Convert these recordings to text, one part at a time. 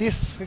30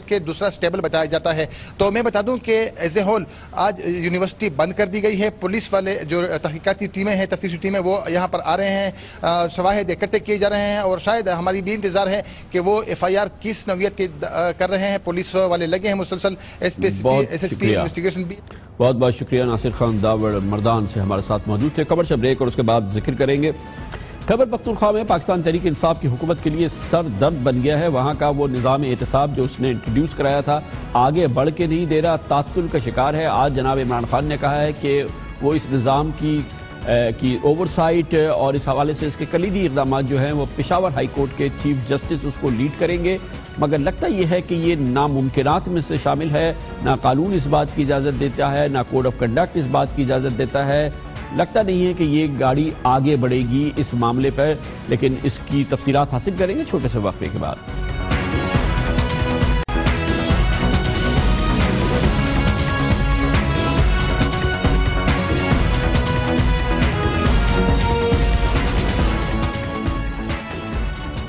جبکہ دوسرا سٹیبل بتایا جاتا ہے. تو میں بتا دوں کہ ایز اے ہول آج یونیورسٹی بند کر دی گئی ہے. پولیس والے جو تحقیقاتی ٹیمیں ہیں, تفتیشی ٹیمیں, وہ یہاں پر آ رہے ہیں, شواہد اکٹھے کیے جا رہے ہیں اور شاید ہماری بھی انتظار ہے کہ وہ ایف آئی آر کس نوعیت کے کر رہے ہیں. پولیس والے لگے ہیں مسلسل, ایس ایس پی انویسٹیگیشن بھی. بہت بہت شکریہ. ناصر خان داوڑ مردان سے ہمارے ساتھ موجود تھے. خبر سے بریک اور اس کے بعد ذکر کریں گے. خیبر پختونخوا میں پاکستان تحریک انصاف کی حکومت کے لیے سر درد بن گیا ہے. وہاں کا وہ نظام احتساب جو اس نے انٹروڈیوس کرایا تھا آگے بڑھ کے نہیں دے رہا, تعطل کا شکار ہے. آج جناب عمران خان نے کہا ہے کہ وہ اس نظام کی اوورسائٹ اور اس حوالے سے اس کے کلیدی اقدامات جو ہیں وہ پشاور ہائی کورٹ کے چیف جسٹس اس کو لیڈ کریں گے. مگر لگتا یہ ہے کہ یہ ناممکنات میں سے شامل ہے. نہ قانون اس بات کی اجازت دیتا ہے, نہ کوڈ آف کنڈکٹ اس بات کی اجازت دیتا ہے. لگتا نہیں ہے کہ یہ گاڑی آگے بڑھے گی اس معاملے پر, لیکن اس کی تفصیلات حاصل کریں گے چھوٹے سے وقفے کے بعد.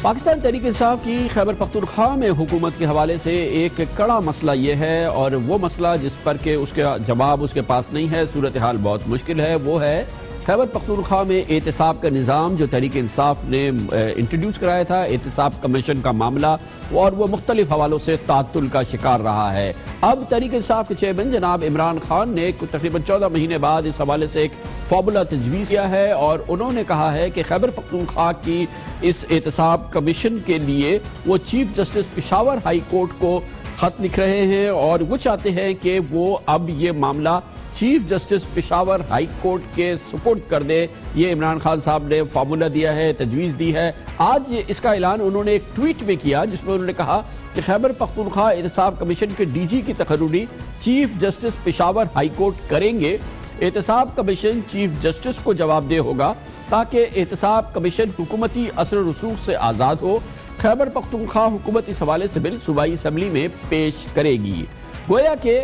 پاکستان تحریک انصاف کی خیبر پختونخوا میں حکومت کے حوالے سے ایک کڑا مسئلہ یہ ہے, اور وہ مسئلہ جس پر کہ اس کا جواب اس کے پاس نہیں ہے, صورتحال بہت مشکل ہے, وہ ہے خیبر پختونخوا میں احتساب کا نظام جو تحریک انصاف نے انٹروڈیوس کرایا تھا, احتساب کمیشن کا معاملہ, اور وہ مختلف حوالوں سے تعطل کا شکار رہا ہے. اب تحریک انصاف کے چیئرمین جناب عمران خان نے تقریباً 14 مہینے بعد اس حوالے سے ایک فارمولا تجویز کیا ہے, اور انہوں نے کہا ہے کہ خیبر پختونخوا کی اس احتساب کمیشن کے لیے وہ chief justice Peshawar high court کو خط لکھ رہے ہیں, اور وہ چاہتے ہیں کہ وہ اب یہ معاملہ chief justice Peshawar high court کے سپرد کر دے. یہ عمران خان صاحب نے فارمولا دیا ہے, تجویز دی ہے. آج اس کا اعلان انہوں نے ایک ٹویٹ میں کیا جس میں انہوں نے کہا کہ خیبر پختونخوا احتساب کمیشن کے ڈی جی کی تقرری chief justice Peshawar high court کریں گے. احتساب کمیشن چیف جسٹس کو جواب دہ ہوگا تاکہ احتساب کمیشن حکومتی اثر و رسوخ سے آزاد ہو. خیبر پختونخوا حکومت اس حوالے سے بل صوبائی اسمبلی میں پیش کرے گی. گویا کہ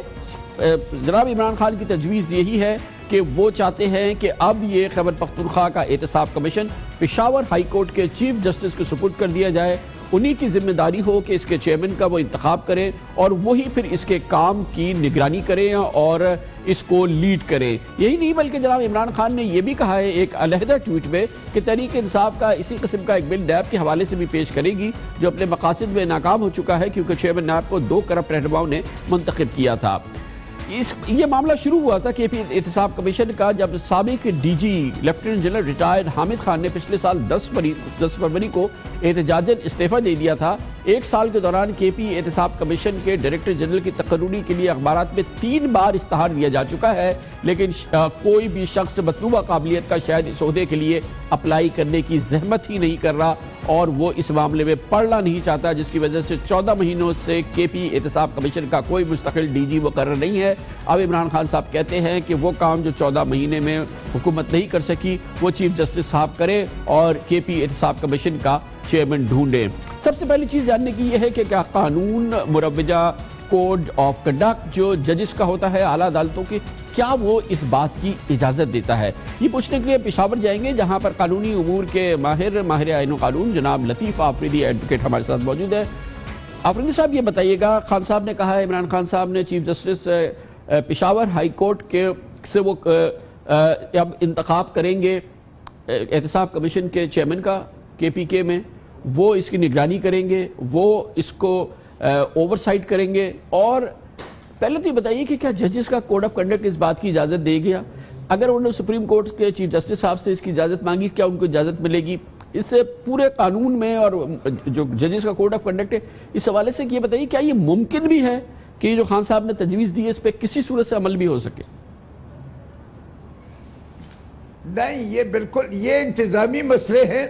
جناب عمران خان کی تجویز یہی ہے کہ وہ چاہتے ہیں کہ اب یہ خیبر پختونخوا کا احتساب کمیشن پشاور ہائی کورٹ کے چیف جسٹس کو سپرد کر دیا جائے. انہی کی ذمہ داری ہو کہ اس کے چیئرمین کا وہ انتخاب کرے, اور وہی پھر اس کے کام کی نگرانی کریں اور اس کو لیڈ کریں. یہی نہیں بلکہ جناب عمران خان نے یہ بھی کہا ہے ایک علیحدہ ٹویٹ میں کہ تحریک انصاف کا اسی قسم کا ایک بل نیب کے حوالے سے بھی پیش کرے گی جو اپنے مقاصد میں ناکام ہو چکا ہے کیونکہ چیئرمین نیب کو 2 کرپٹ رہنماؤں نے منتخب کیا تھا. یہ معاملہ شروع ہوا تھا کہ احتساب کمیشن کا جب سابق D G lieutenant general retired Hamid Khan نے پچھلے سال 10 فروری کو احتجاجاً استعفیٰ دے دیا تھا. 1 سال کے دوران کے پی احتساب کمیشن کے ڈائریکٹر جنرل کی تقرری کے لیے اخبارات میں 3 بار اشتہار دیا جا چکا ہے, لیکن کوئی بھی شخص مطلوبہ قابلیت کا شاید اس عہدے کے لیے اپلائی کرنے کی زحمت ہی نہیں کر رہا, اور وہ اس معاملے میں پڑھنا نہیں چاہتا, جس کی وجہ سے 14 مہینوں سے کے پی احتساب کمیشن کا کوئی مستقل ڈی جی مقرر نہیں ہے. اب عمران خان صاحب کہتے ہیں کہ وہ کام جو 14 مہینے میں حکومت نہیں کر سکی وہ چیف جسٹس صاحب کرے اور کے پی احتساب کمیشن کا چیئرمین ڈھونڈے. سب سے پہلی چیز جاننے کی یہ ہے کہ کیا قانون مروجہ کوڈ آف کنڈکٹ جو ججز کا ہوتا ہے اعلیٰ عدالتوں کے, کیا وہ اس بات کی اجازت دیتا ہے؟ یہ پوچھنے کے لیے پشاور جائیں گے جہاں پر قانونی امور کے ماہر آئین و قانون جناب لطیف آفریدی ایڈوکیٹ ہمارے ساتھ موجود ہے. آفریدی صاحب یہ بتائیے گا, خان صاحب نے کہا ہے, عمران خان صاحب نے chief justice Peshawar high court کے سے وہ اب انتخاب کریں گے احتساب کمیشن کے چیئرمین کا کے پی کے میں, وہ اس کی نگرانی کریں گے, وہ اس کو اوورسائٹ کریں گے. اور پہلے تو یہ بتائیے کہ کیا ججز کا کوڈ آف کنڈکٹ اس بات کی اجازت دے گیا؟ اگر انہوں نے سپریم کورٹ کے چیف جسٹس صاحب سے اس کی اجازت مانگی, کیا ان کو اجازت ملے گی؟ اس سے پورے قانون میں اور جو ججز کا کوڈ آف کنڈکٹ ہے اس حوالے سے یہ بتائیے کیا یہ ممکن بھی ہے کہ جو خان صاحب نے تجویز دی ہے اس پہ کسی صورت سے عمل بھی ہو سکے؟ نہیں, یہ بالکل یہ انتظامی مسئلے ہیں.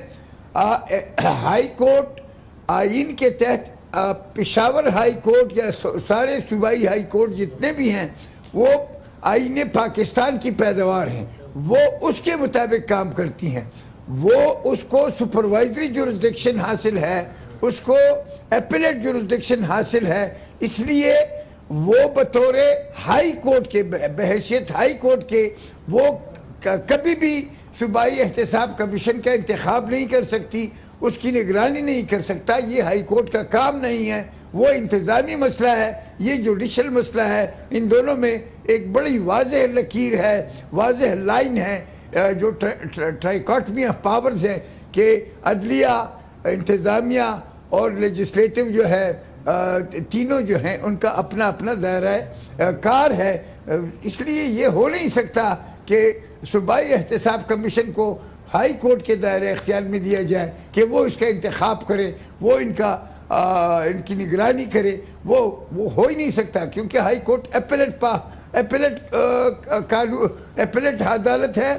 ہائی کورٹ آئین کے تحت پشاور ہائی کورٹ یا سارے صوبائی ہائی کورٹ جتنے بھی ہیں وہ آئین پاکستان کی پیداوار ہیں, وہ اس کے مطابق کام کرتی ہیں. وہ اس کو سپروائزری جورسڈکشن حاصل ہے, اس کو اپیلیٹ جورسڈکشن حاصل ہے, اس لیے وہ بطور ہائی کورٹ کے بحیثیت ہائی کورٹ کے وہ کبھی بھی صوبائی احتساب کمیشن کا انتخاب نہیں کر سکتی, اس کی نگرانی نہیں کر سکتا. یہ ہائی کورٹ کا کام نہیں ہے, وہ انتظامی مسئلہ ہے، یہ جوڈیشل مسئلہ ہے، ان دونوں میں ایک بڑی واضح لکیر ہے، واضح لائن ہے، جو ٹرائیکاٹمی آف پاورز ہے کہ عدلیہ، انتظامیہ اور لیجسلیٹو جو ہے، تینوں جو ہیں ان کا اپنا اپنا دائرہ کار ہے۔ اس لیے یہ ہو نہیں سکتا کہ صوبائی احتساب کمیشن کو ہائی کورٹ کے دائرہ اختیار میں دیا جائے کہ وہ اس کا انتخاب کرے، وہ ان کی نگرانی کرے، وہ ہو ہی نہیں سکتا، کیونکہ ہائی کورٹ ایپلیٹ عدالت ہے،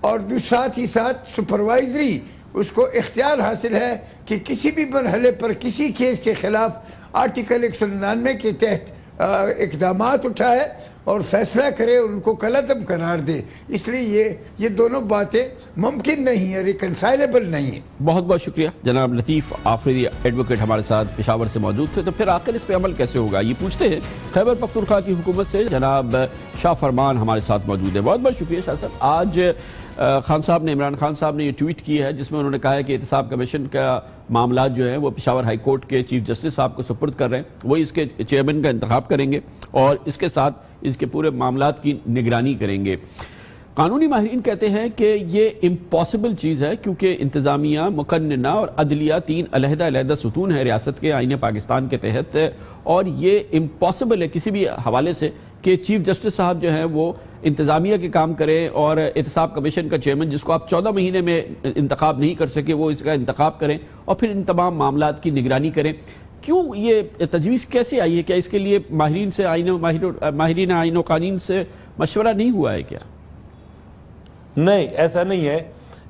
اور ساتھ ہی ساتھ سپروائزری اس کو اختیار حاصل ہے کہ کسی بھی مرحلے پر کسی کیس کے خلاف آرٹیکل 199 کے تحت اقدامات اٹھائے اور فیصلہ کرے، ان کو کالعدم قرار دے۔ اس لیے یہ دونوں باتیں ممکن نہیں ہیں، ریکنسائلیبل نہیں ہیں۔ بہت بہت شکریہ جناب لطیف آفریدی ایڈوکیٹ ہمارے ساتھ پشاور سے موجود تھے۔ تو پھر آخر اس پہ عمل کیسے ہوگا یہ پوچھتے ہیں خیبر پختونخوا کی حکومت سے۔ جناب شاہ فرمان ہمارے ساتھ موجود ہے۔ بہت بہت شکریہ شاہ صاحب۔ آج خان صاحب نے، عمران خان صاحب نے یہ ٹویٹ کی ہے جس میں انہوں نے کہا ہے کہ احتساب کمیشن کا معاملات جو ہیں وہ پشاور ہائی کورٹ کے چیف جسٹس صاحب کو سپرد کر رہے ہیں، وہی اس کے چیئرمین کا انتخاب کریں گے اور اس کے ساتھ اس کے پورے معاملات کی نگرانی کریں گے۔ قانونی ماہرین کہتے ہیں کہ یہ امپاسبل چیز ہے، کیونکہ انتظامیہ، مقننہ اور عدلیہ تین علیحدہ علیحدہ ستون ہیں ریاست کے آئین پاکستان کے تحت، اور یہ امپاسبل ہے کسی بھی حوالے سے کہ چیف جسٹس صاحب جو ہیں وہ انتظامیہ کے کام کریں اور احتساب کمیشن کا چیئرمین جس کو آپ 14 مہینے میں انتخاب نہیں کر سکے وہ اس کا انتخاب کریں اور پھر ان تمام معاملات کی نگرانی کریں۔ کیوں یہ تجویز کیسے آئی ہے؟ کیا اس کے لیے ماہرین سے ماہرین آئین و قانون سے مشورہ نہیں ہوا ہے کیا؟ نہیں، ایسا نہیں ہے۔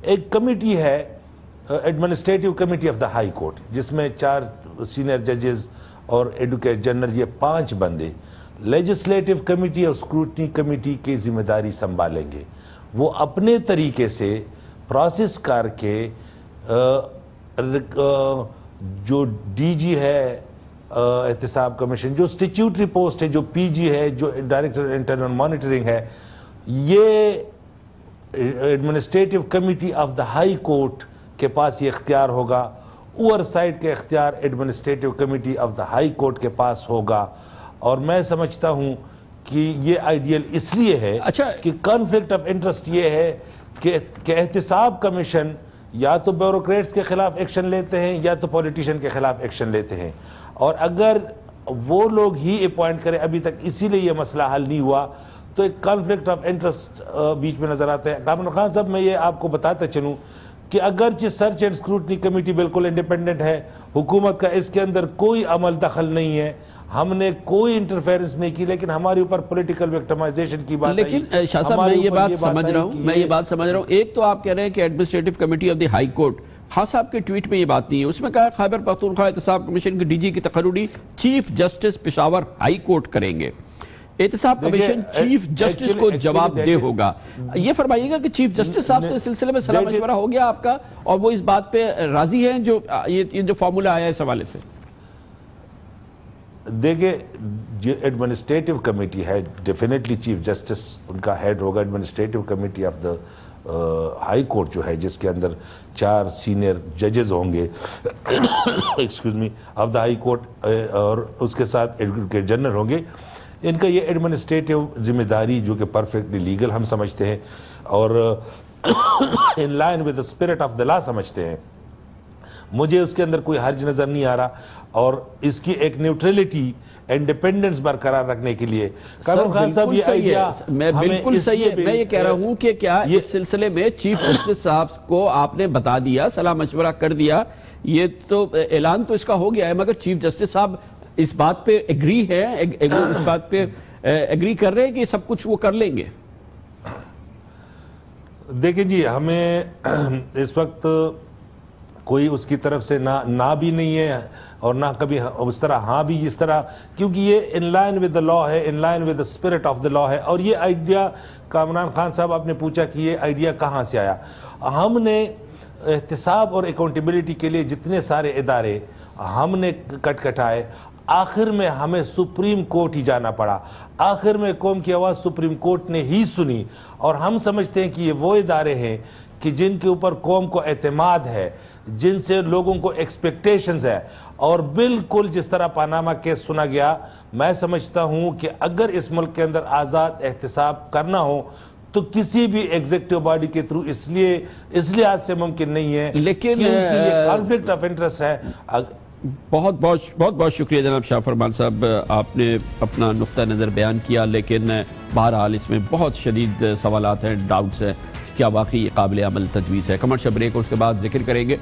ایک کمیٹی ہے administrative committee of the high court, جس میں 4 سینئر ججز اور ایڈوکیٹ جنرل، یہ 5 بندے لیجسلیٹو کمیٹی اور اسکروٹنی کمیٹی کی ذمہ داری سنبھالیں گے۔ وہ اپنے طریقے سے پروسیس کر کے جو ڈی جی ہے احتساب کمیشن، جو اسٹیچیوٹری پوسٹ ہے، جو پی جی ہے، جو ڈائریکٹر انٹرنل مانیٹرنگ ہے، یہ administrative committee of the high court کے پاس یہ اختیار ہوگا۔ اوور سائٹ کے اختیار administrative committee of the high court کے پاس ہوگا، اور میں سمجھتا ہوں کہ یہ آئیڈیل اس لیے ہے کہ کانفلکٹ آف انٹرسٹ یہ ہے کہ احتساب کمیشن یا تو بیوروکریٹس کے خلاف ایکشن لیتے ہیں یا تو پولیٹیشین کے خلاف ایکشن لیتے ہیں، اور اگر وہ لوگ ہی اپوائنٹ کریں، ابھی تک اسی لیے یہ مسئلہ حل نہیں ہوا، تو ایک کانفلکٹ آف انٹرسٹ بیچ میں نظر آتا ہے۔ کامران خان صاحب، میں یہ آپ کو بتاتا چلوں کہ اگرچہ سرچ اینڈ اسکروٹنی کمیٹی بالکل انڈیپینڈنٹ ہے، حکومت کا اس کے اندر کوئی عمل دخل نہیں ہے، ہم نے کوئی انٹرفیرنس نہیں کی، لیکن ہمارے اوپر پولیٹیکل وکٹمائزیشن کی بات، لیکن شاہ صاحب میں یہ بات سمجھ رہا ہوں، ایک تو آپ کہہ رہے ہیں کہ administrative committee of the high court, Khan صاحب کے ٹویٹ میں یہ بات نہیں ہے، اس میں کہا خیبر پختونخوا احتساب کمیشن کے ڈی جی کی تقرری chief justice Peshawar high court کریں گے۔ احتساب کمیشن چیف جسٹس کو جواب دہ ہوگا۔ یہ فرمائیے گا کہ چیف جسٹس صاحب سے اس سلسلے میں صلاح مشورہ ہو گیا آپ کا، اور وہ اس بات پہ راضی ہیں جو فارمولا آیا اس حوالے سے؟ دیکھیں، جو ایڈمنسٹریٹو کمیٹی ہے، ڈیفینیٹلی چیف جسٹس ان کا ہیڈ ہوگا۔ Administrative committee of the high court جو ہے، جس کے اندر 4 سینئر ججز ہوں گے excuse me of the high court, اور اس کے ساتھ ایڈوکیٹ جنرل ہوں گے، ان کا یہ ایڈمنسٹریٹو ذمہ داری جو کہ پرفیکٹلی لیگل ہم سمجھتے ہیں اور in line with the spirit of the law سمجھتے ہیں۔ مجھے اس کے اندر کوئی حرج نظر نہیں آ رہا، اور اس کی ایک نیوٹرلٹی، انڈیپینڈنس برقرار رکھنے کے لیے کامران خان صاحب یہ آئیڈیا بالکل صحیح ہے۔ میں یہ کہہ رہا ہوں کہ کیا اس سلسلے میں چیف جسٹس صاحب کو آپ نے بتا دیا، صلاح مشورہ کر دیا، یہ تو اعلان تو اس کا ہو گیا ہے، مگر چیف جسٹس صاحب اس بات پہ ایگری ہے، اس بات پہ ایگری کر رہے ہیں کہ سب کچھ وہ کر لیں گے؟ دیکھیں جی، ہمیں اس وقت کوئی اس کی طرف سے نہ بھی نہیں ہے اور نہ کبھی اس طرح ہاں بھی اس طرح، کیونکہ یہ ان لائن ود دا لا ہے، in line with the spirit of the law ہے۔ اور یہ آئیڈیا کامران خان صاحب آپ نے پوچھا کہ یہ آئیڈیا کہاں سے آیا، ہم نے احتساب اور اکاؤنٹیبلٹی کے لیے جتنے سارے ادارے ہم نے کٹائے، آخر میں ہمیں سپریم کورٹ ہی جانا پڑا، آخر میں قوم کی آواز سپریم کورٹ نے ہی سنی، اور ہم سمجھتے ہیں کہ یہ وہ ادارے ہیں کہ جن کے اوپر قوم کو اعتماد ہے، جن سے لوگوں کو ایکسپیکٹیشنز ہے. اور بالکل جس طرح پاناما کیس سنا گیا, میں سمجھتا ہوں کہ اگر اس ملک کے اندر آزاد احتساب کرنا ہو تو کسی بھی ایگزیکٹو باڈی کے تھرو اس لیے آج سے ممکن نہیں ہے, لیکن یہ کانفلکٹ آف انٹرسٹ ہے. بہت شکریہ جناب شاہ فرمان صاحب, آپ نے اپنا نقطہ نظر بیان کیا, لیکن بہرحال اس میں بہت شدید سوالات ہیں, ڈاؤٹس ہیں, کیا واقعی قابل عمل تجویز ہے. کمرشل بریک اور اس کے بعد ذکر کریں گے.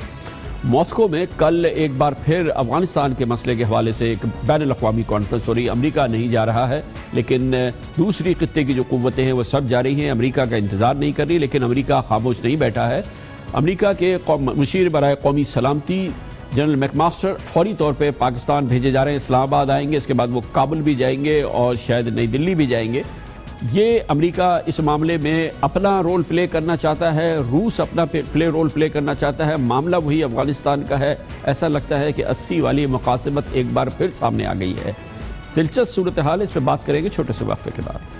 ماسکو میں کل ایک بار پھر افغانستان کے مسئلے کے حوالے سے ایک بین الاقوامی کانفرنس ہو رہی ہے. امریکہ نہیں جا رہا ہے, لیکن دوسری خطے کی جو قوتیں ہیں وہ سب جا رہی ہیں. امریکہ کا انتظار نہیں کر رہی, لیکن امریکہ خاموش نہیں بیٹھا ہے. امریکہ کے مشیر برائے قومی سلامتی جنرل میک ماسٹر فوری طور پہ پاکستان بھیجے جا رہے ہیں, اسلام آباد آئیں گے, اس کے بعد وہ کابل بھی جائیں گے اور شاید نئی دلی بھی جائیں گے. یہ امریکہ اس معاملے میں اپنا رول پلے کرنا چاہتا ہے, روس اپنا رول پلے کرنا چاہتا ہے. معاملہ وہی افغانستان کا ہے. ایسا لگتا ہے کہ 80 والی مقاصمت ایک بار پھر سامنے آ گئی ہے. دلچسپ صورتحال, اس پہ بات کریں گے چھوٹے سے وقفے کے بعد.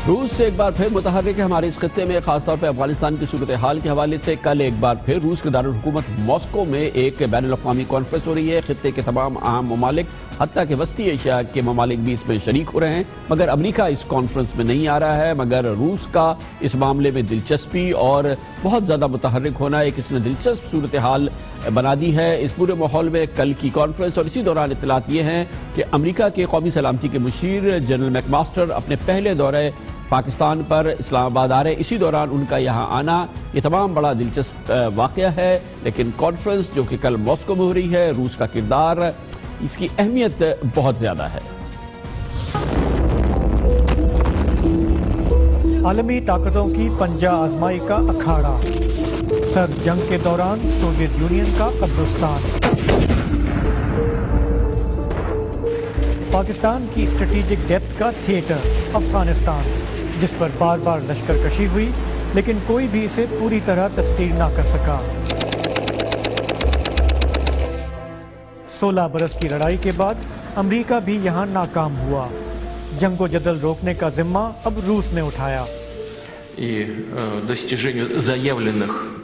روس سے ایک بار پھر متحرک ہے ہمارے اس خطے میں, خاص طور پہ افغانستان کی صورتحال کے حوالے سے. کل ایک بار پھر روس کے دارالحکومت ماسکو میں ایک بین الاقوامی کانفرنس ہو رہی ہے. خطے کے تمام اہم ممالک, حتیٰ کہ وسطی ایشیا کے ممالک بھی اس میں شریک ہو رہے ہیں, مگر امریکہ اس کانفرنس میں نہیں آ رہا ہے. مگر روس کا اس معاملے میں دلچسپی اور بہت زیادہ متحرک ہونا ایک اس نے دلچسپ صورتحال بنا دی ہے اس پورے ماحول میں. کل کی کانفرنس اور اسی دوران اطلاعات یہ ہیں کہ امریکہ کے قومی سلامتی کے مشیر جنرل میک ماسٹر اپنے پہلے دورے پاکستان پر اسلام آباد آ رہے ہیں. اسی دوران ان کا یہاں آنا یہ تمام بڑا دلچسپ واقعہ ہے. لیکن کانفرنس جو کہ کل ماسکو میں ہو رہی ہے, روس کا کردار, اس کی اہمیت بہت زیادہ ہے. عالمی طاقتوں کی پنجہ آزمائی کا اکھاڑا, سرد جنگ کے دوران سوویت یونین کا قبرستان. پاکستان کی اسٹریٹجک ڈیپتھ کا تھیٹر افغانستان, جس پر بار بار لشکر کشی ہوئی لیکن کوئی بھی اسے پوری طرح تسخیر نہ کر سکا. 16 برس کی لڑائی کے بعد امریکہ بھی یہاں ناکام ہوا. جنگ و جدل روکنے کا ذمہ اب روس نے اٹھایا.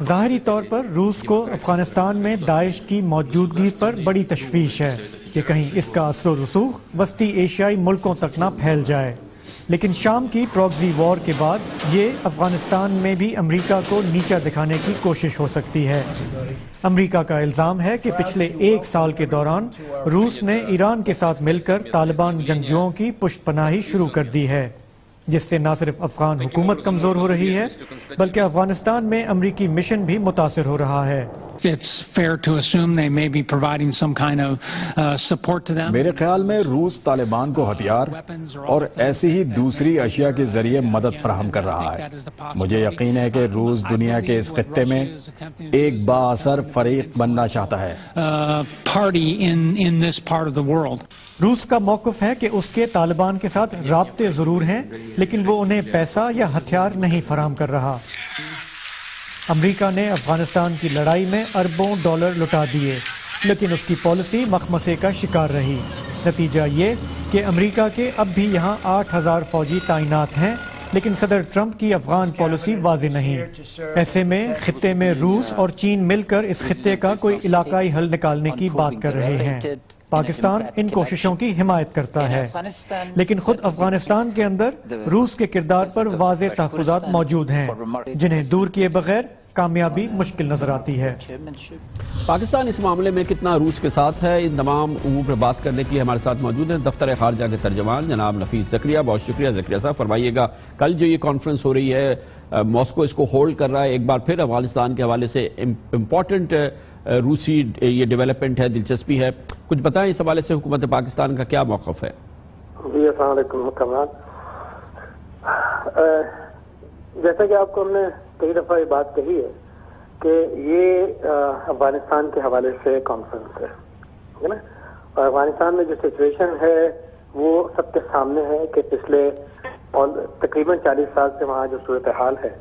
ظاہری طور پر روس کو افغانستان میں داعش کی موجودگی پر بڑی تشویش ہے کہ کہیں اس کا اثر و رسوخ وسطی ایشیائی ملکوں تک نہ پھیل جائے. لیکن شام کی پراکسی وار کے بعد یہ افغانستان میں بھی امریکہ کو نیچا دکھانے کی کوشش ہو سکتی ہے. امریکہ کا الزام ہے کہ پچھلے 1 سال کے دوران روس نے ایران کے ساتھ مل کر طالبان جنگجوؤں کی پشت پناہی شروع کر دی ہے, جس سے نہ صرف افغان حکومت کمزور ہو رہی ہے بلکہ افغانستان میں امریکی مشن بھی متاثر ہو رہا ہے. میرے خیال میں روس طالبان کو ہتھیار اور ایسی ہی دوسری اشیاء کے ذریعے مدد فراہم کر رہا ہے. مجھے یقین ہے کہ روس دنیا کے اس خطے میں ایک بااثر فریق بننا چاہتا ہے. روس کا موقف ہے کہ اس کے طالبان کے ساتھ رابطے ضرور ہیں, لیکن وہ انہیں پیسہ یا ہتھیار نہیں فراہم کر رہا. امریکہ نے افغانستان کی لڑائی میں اربوں ڈالر لٹا دیے, لیکن اس کی پالیسی مخمسے کا شکار رہی. نتیجہ یہ کہ امریکہ کے اب بھی یہاں 8,000 فوجی تعینات ہیں, لیکن صدر ٹرمپ کی افغان پالیسی واضح نہیں. ایسے میں خطے میں روس اور چین مل کر اس خطے کا کوئی علاقائی حل نکالنے کی بات کر رہے ہیں. پاکستان ان کوششوں کی حمایت کرتا ہے, لیکن خود افغانستان کے اندر روس کے کردار پر واضح تحفظات موجود ہیں جنہیں دور کیے بغیر کامیابی مشکل نظر آتی ہے. پاکستان اس معاملے میں کتنا روس کے ساتھ ہے, ان تمام امور پر بات کرنے کے لیے ہمارے ساتھ موجود ہیں دفتر خارجہ کے ترجمان جناب نفیس زکریا. بہت شکریہ زکریا صاحب. فرمائیے گا, کل جو یہ کانفرنس ہو رہی ہے, ماسکو اس کو ہولڈ کر رہا ہے, ایک بار پھر افغانستان کے حوالے سے امپورٹنٹ روسی یہ ڈیولپمنٹ ہے, دلچسپی ہے, کچھ بتائیں اس حوالے سے حکومت پاکستان کا کیا موقف ہے؟ جی السلام علیکم حکمران. جیسا کہ آپ کو ہم نے کئی دفعہ یہ بات کہی ہے کہ یہ افغانستان کے حوالے سے کانفرنس ہے نا, اور افغانستان میں جو سچویشن ہے وہ سب کے سامنے ہے کہ پچھلے تقریباً 40 سال سے وہاں جو صورتحال ہے,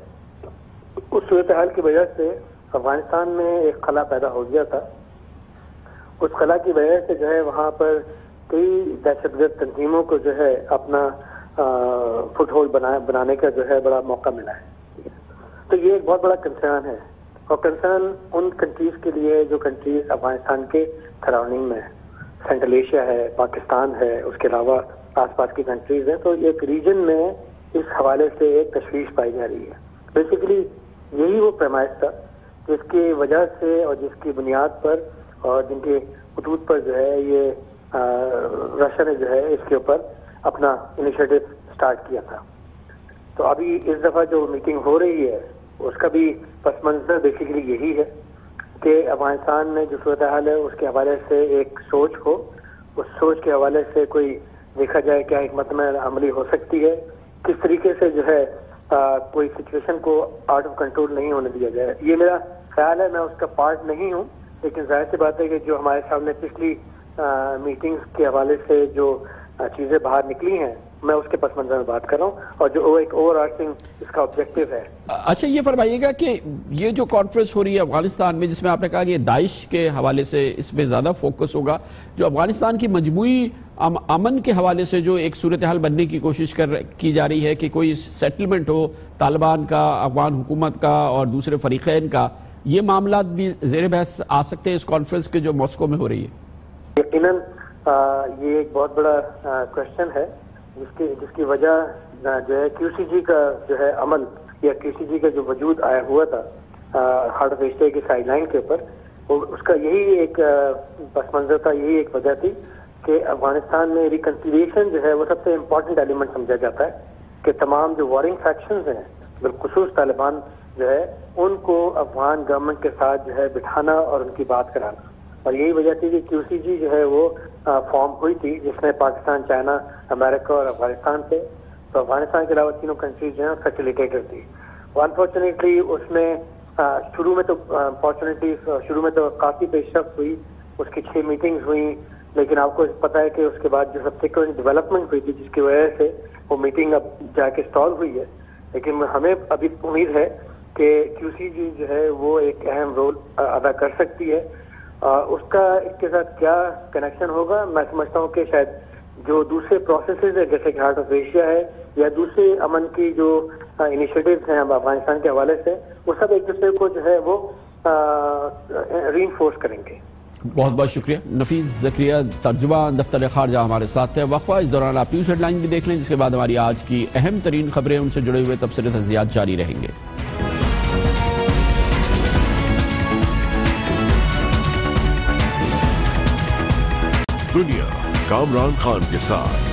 اس صورتحال کی وجہ سے افغانستان میں ایک خلا پیدا ہو گیا تھا. اس خلا کی وجہ سے جو ہے وہاں پر کئی دہشت گرد تنظیموں کو جو ہے اپنا فٹ ہولڈ بنانے کا جو ہے بڑا موقع ملا ہے. تو یہ ایک بہت بڑا کنسرن ہے، اور کنسرن ان کنٹریز کے لیے جو کنٹریز افغانستان کے سراؤنڈنگ میں ہے، سینٹرل ایشیا ہے، پاکستان ہے، اس کے علاوہ آس پاس کی کنٹریز ہیں. تو ایک ریجن میں اس حوالے سے ایک تشویش پائی جا رہی ہے. بیسیکلی یہی وہ پیمائش تھا جس کی وجہ سے اور جس کی بنیاد پر اور جن کے خطوط پر جو ہے یہ رشیا نے جو ہے اس کے اوپر اپنا انیشیٹو سٹارٹ کیا تھا. تو ابھی اس دفعہ جو میٹنگ ہو رہی ہے اس کا بھی پس منظر بیسیکلی یہی ہے کہ افغانستان میں جو صورتحال ہے اس کے حوالے سے ایک سوچ ہو، اس سوچ کے حوالے سے کوئی دیکھا جائے کیا حکمت عملی ہو سکتی ہے، کس طریقے سے جو ہے کوئی سچویشن کو آؤٹ آف کنٹرول نہیں ہونے دیا جائے. یہ میرا خیال ہے، میں اس کا پارٹ نہیں ہوں، لیکن ظاہر سی بات ہے کہ جو ہمارے سامنے پچھلی میٹنگز کے حوالے سے جو چیزیں باہر نکلی ہیں میں اس کے پس منظر میں بات کر رہا ہوں، اور جو ایک اوور آرچنگ اس کا آبجیکٹو ہے. اچھا یہ فرمائیے گا کہ یہ جو کانفرنس ہو رہی ہے افغانستان میں، جس میں آپ نے کہا کہ داعش کے حوالے سے اس میں زیادہ فوکس ہوگا، جو افغانستان کی مجموعی امن کے حوالے سے جو ایک صورتحال بننے کی کوشش کی جا رہی ہے کہ کوئی سیٹلمنٹ ہو طالبان کا، افغان حکومت کا اور دوسرے فریقین کا، یہ معاملات بھی زیر بحث آ سکتے ہیں اس کانفرنس کے جو ماسکو میں ہو رہی ہے؟ یقیناً یہ ایک بہت بڑا کوشچن ہے جس کی وجہ جو ہے کیو سی جی کا جو ہے عمل یا کیو سی جی کا جو وجود آیا ہوا تھا ہارٹ آف ایشیا کی سائڈ لائن کے اوپر، اس کا یہی ایک پس منظر تھا، یہی ایک وجہ تھی کہ افغانستان میں ریکنسیلیشن جو ہے وہ سب سے امپورٹنٹ ایلیمنٹ سمجھا جاتا ہے کہ تمام جو وارنگ فیکشنز ہیں بالخصوص طالبان جو ہے ان کو افغان گورنمنٹ کے ساتھ جو ہے بٹھانا اور ان کی بات کرانا. اور یہی وجہ تھی کہ کیو سی جی جو ہے وہ فارم ہوئی تھی جس میں پاکستان، چائنا، امریکہ اور افغانستان تھے. تو افغانستان کے علاوہ تینوں کنٹریز جو ہیں فیسیلیٹیٹر تھی. انفارچونیٹلی اس میں شروع میں تو کافی پیش رفت ہوئی، اس کی 6 میٹنگز ہوئیں، لیکن آپ کو پتا ہے کہ اس کے بعد جو سبسیکوینٹ ڈیولپمنٹ ہوئی تھی جس کی وجہ سے وہ میٹنگ اب جا کے اسٹال ہوئی ہے. لیکن ہمیں ابھی امید ہے کہ کیو سی جی جو ہے وہ ایک اہم رول ادا کر سکتی ہے. اس کا اس کے ساتھ کیا کنیکشن ہوگا، میں سمجھتا ہوں کہ شاید جو دوسرے پروسیسز ہیں جیسے کہ ہارٹ آف ایشیا ہے یا دوسرے امن کی جو انیشیٹیوز ہیں افغانستان کے حوالے سے، وہ سب ایک دوسرے کو جو ہے وہ ری انفورس کریں گے. بہت بہت شکریہ. نفیس زکریہ، ترجمہ دفتر خارجہ ہمارے ساتھ ہے. وقفہ، اس دوران آپ نیوز ہیڈ لائن بھی دیکھ لیں، جس کے بعد ہماری آج کی اہم ترین خبریں ان سے جڑے ہوئے تبصرے تجزیات جاری رہیں گے. دنیا کامران خان کے ساتھ.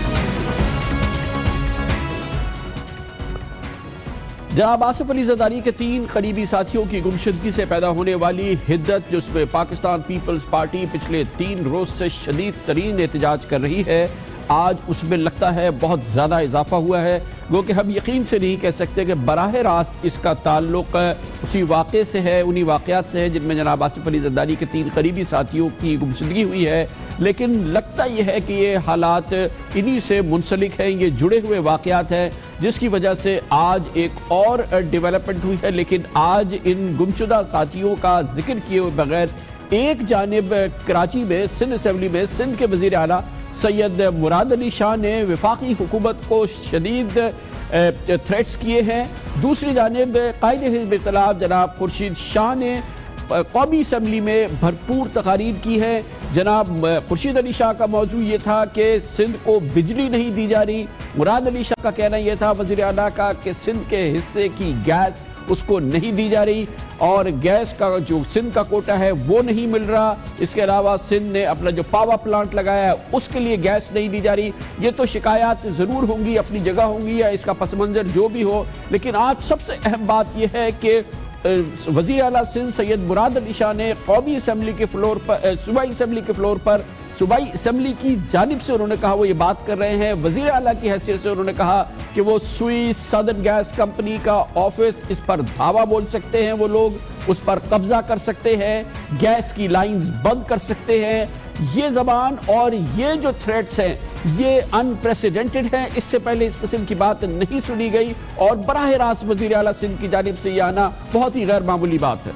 جناب آصف علی زرداری کے 3 قریبی ساتھیوں کی گمشدگی سے پیدا ہونے والی حدت، جس میں پاکستان پیپلز پارٹی پچھلے 3 روز سے شدید ترین احتجاج کر رہی ہے، آج اس میں لگتا ہے بہت زیادہ اضافہ ہوا ہے. گو کہ ہم یقین سے نہیں کہہ سکتے کہ براہ راست اس کا تعلق اسی واقعے سے ہے، انہی واقعات سے ہے جن میں جناب آصف علی زرداری کے 3 قریبی ساتھیوں کی گمشدگی ہوئی ہے، لیکن لگتا یہ ہے کہ یہ حالات انہی سے منسلک ہیں، یہ جڑے ہوئے واقعات ہیں، جس کی وجہ سے آج ایک اور ڈیولپمنٹ ہوئی ہے. لیکن آج ان گمشدہ ساتھیوں کا ذکر کیے ہوئے بغیر ایک جانب کراچی میں سندھ اسمبلی میں سندھ کے وزیر اعلیٰ سید مراد علی شاہ نے وفاقی حکومت کو شدید تھریٹس کیے ہیں، دوسری جانب قائد حزب اختلاف جناب خورشید شاہ نے قومی اسمبلی میں بھرپور تقاریر کی ہے. جناب خورشید علی شاہ کا موضوع یہ تھا کہ سندھ کو بجلی نہیں دی جا رہی، مراد علی شاہ کا کہنا یہ تھا وزیر اعلیٰ کا کہ سندھ کے حصے کی گیس اس کو نہیں دی جا رہی اور گیس کا جو سندھ کا کوٹا ہے وہ نہیں مل رہا. اس کے علاوہ سندھ نے اپنا جو پاور پلانٹ لگایا ہے اس کے لیے گیس نہیں دی جا رہی. یہ تو شکایات ضرور ہوں گی، اپنی جگہ ہوں گی، یا اس کا پس منظر جو بھی ہو، لیکن آج سب سے اہم بات یہ ہے کہ وزیر اعلیٰ سندھ سید مراد علی شاہ نے قومی اسمبلی کے فلور پر، صوبائی اسمبلی کے فلور پر صوبائی اسمبلی کی جانب سے انہوں نے کہا وہ یہ بات کر رہے ہیں، وزیر اعلیٰ کی حیثیت سے انہوں نے کہا کہ وہ سوئی سدرن گیس کمپنی کا آفس، اس پر دھاوا بول سکتے ہیں، وہ لوگ اس پر قبضہ کر سکتے ہیں، گیس کی لائنز بند کر سکتے ہیں. یہ زبان اور یہ جو تھریٹس ہیں یہ انپریسیڈنٹڈ ہیں، اس سے پہلے اس قسم کی بات نہیں سنی گئی، اور براہ راست وزیر اعلیٰ سندھ کی جانب سے یہ آنا بہت ہی غیر معمولی بات ہے.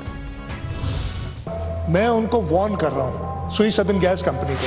میں ان کو وارن کر رہا ہوں، سوئی سدرن گیس کمپنی کو،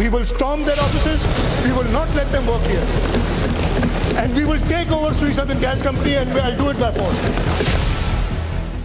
we will storm their offices, we will not let them work here and we will take over Sui Southern Gas Company and I'll do it by force.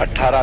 18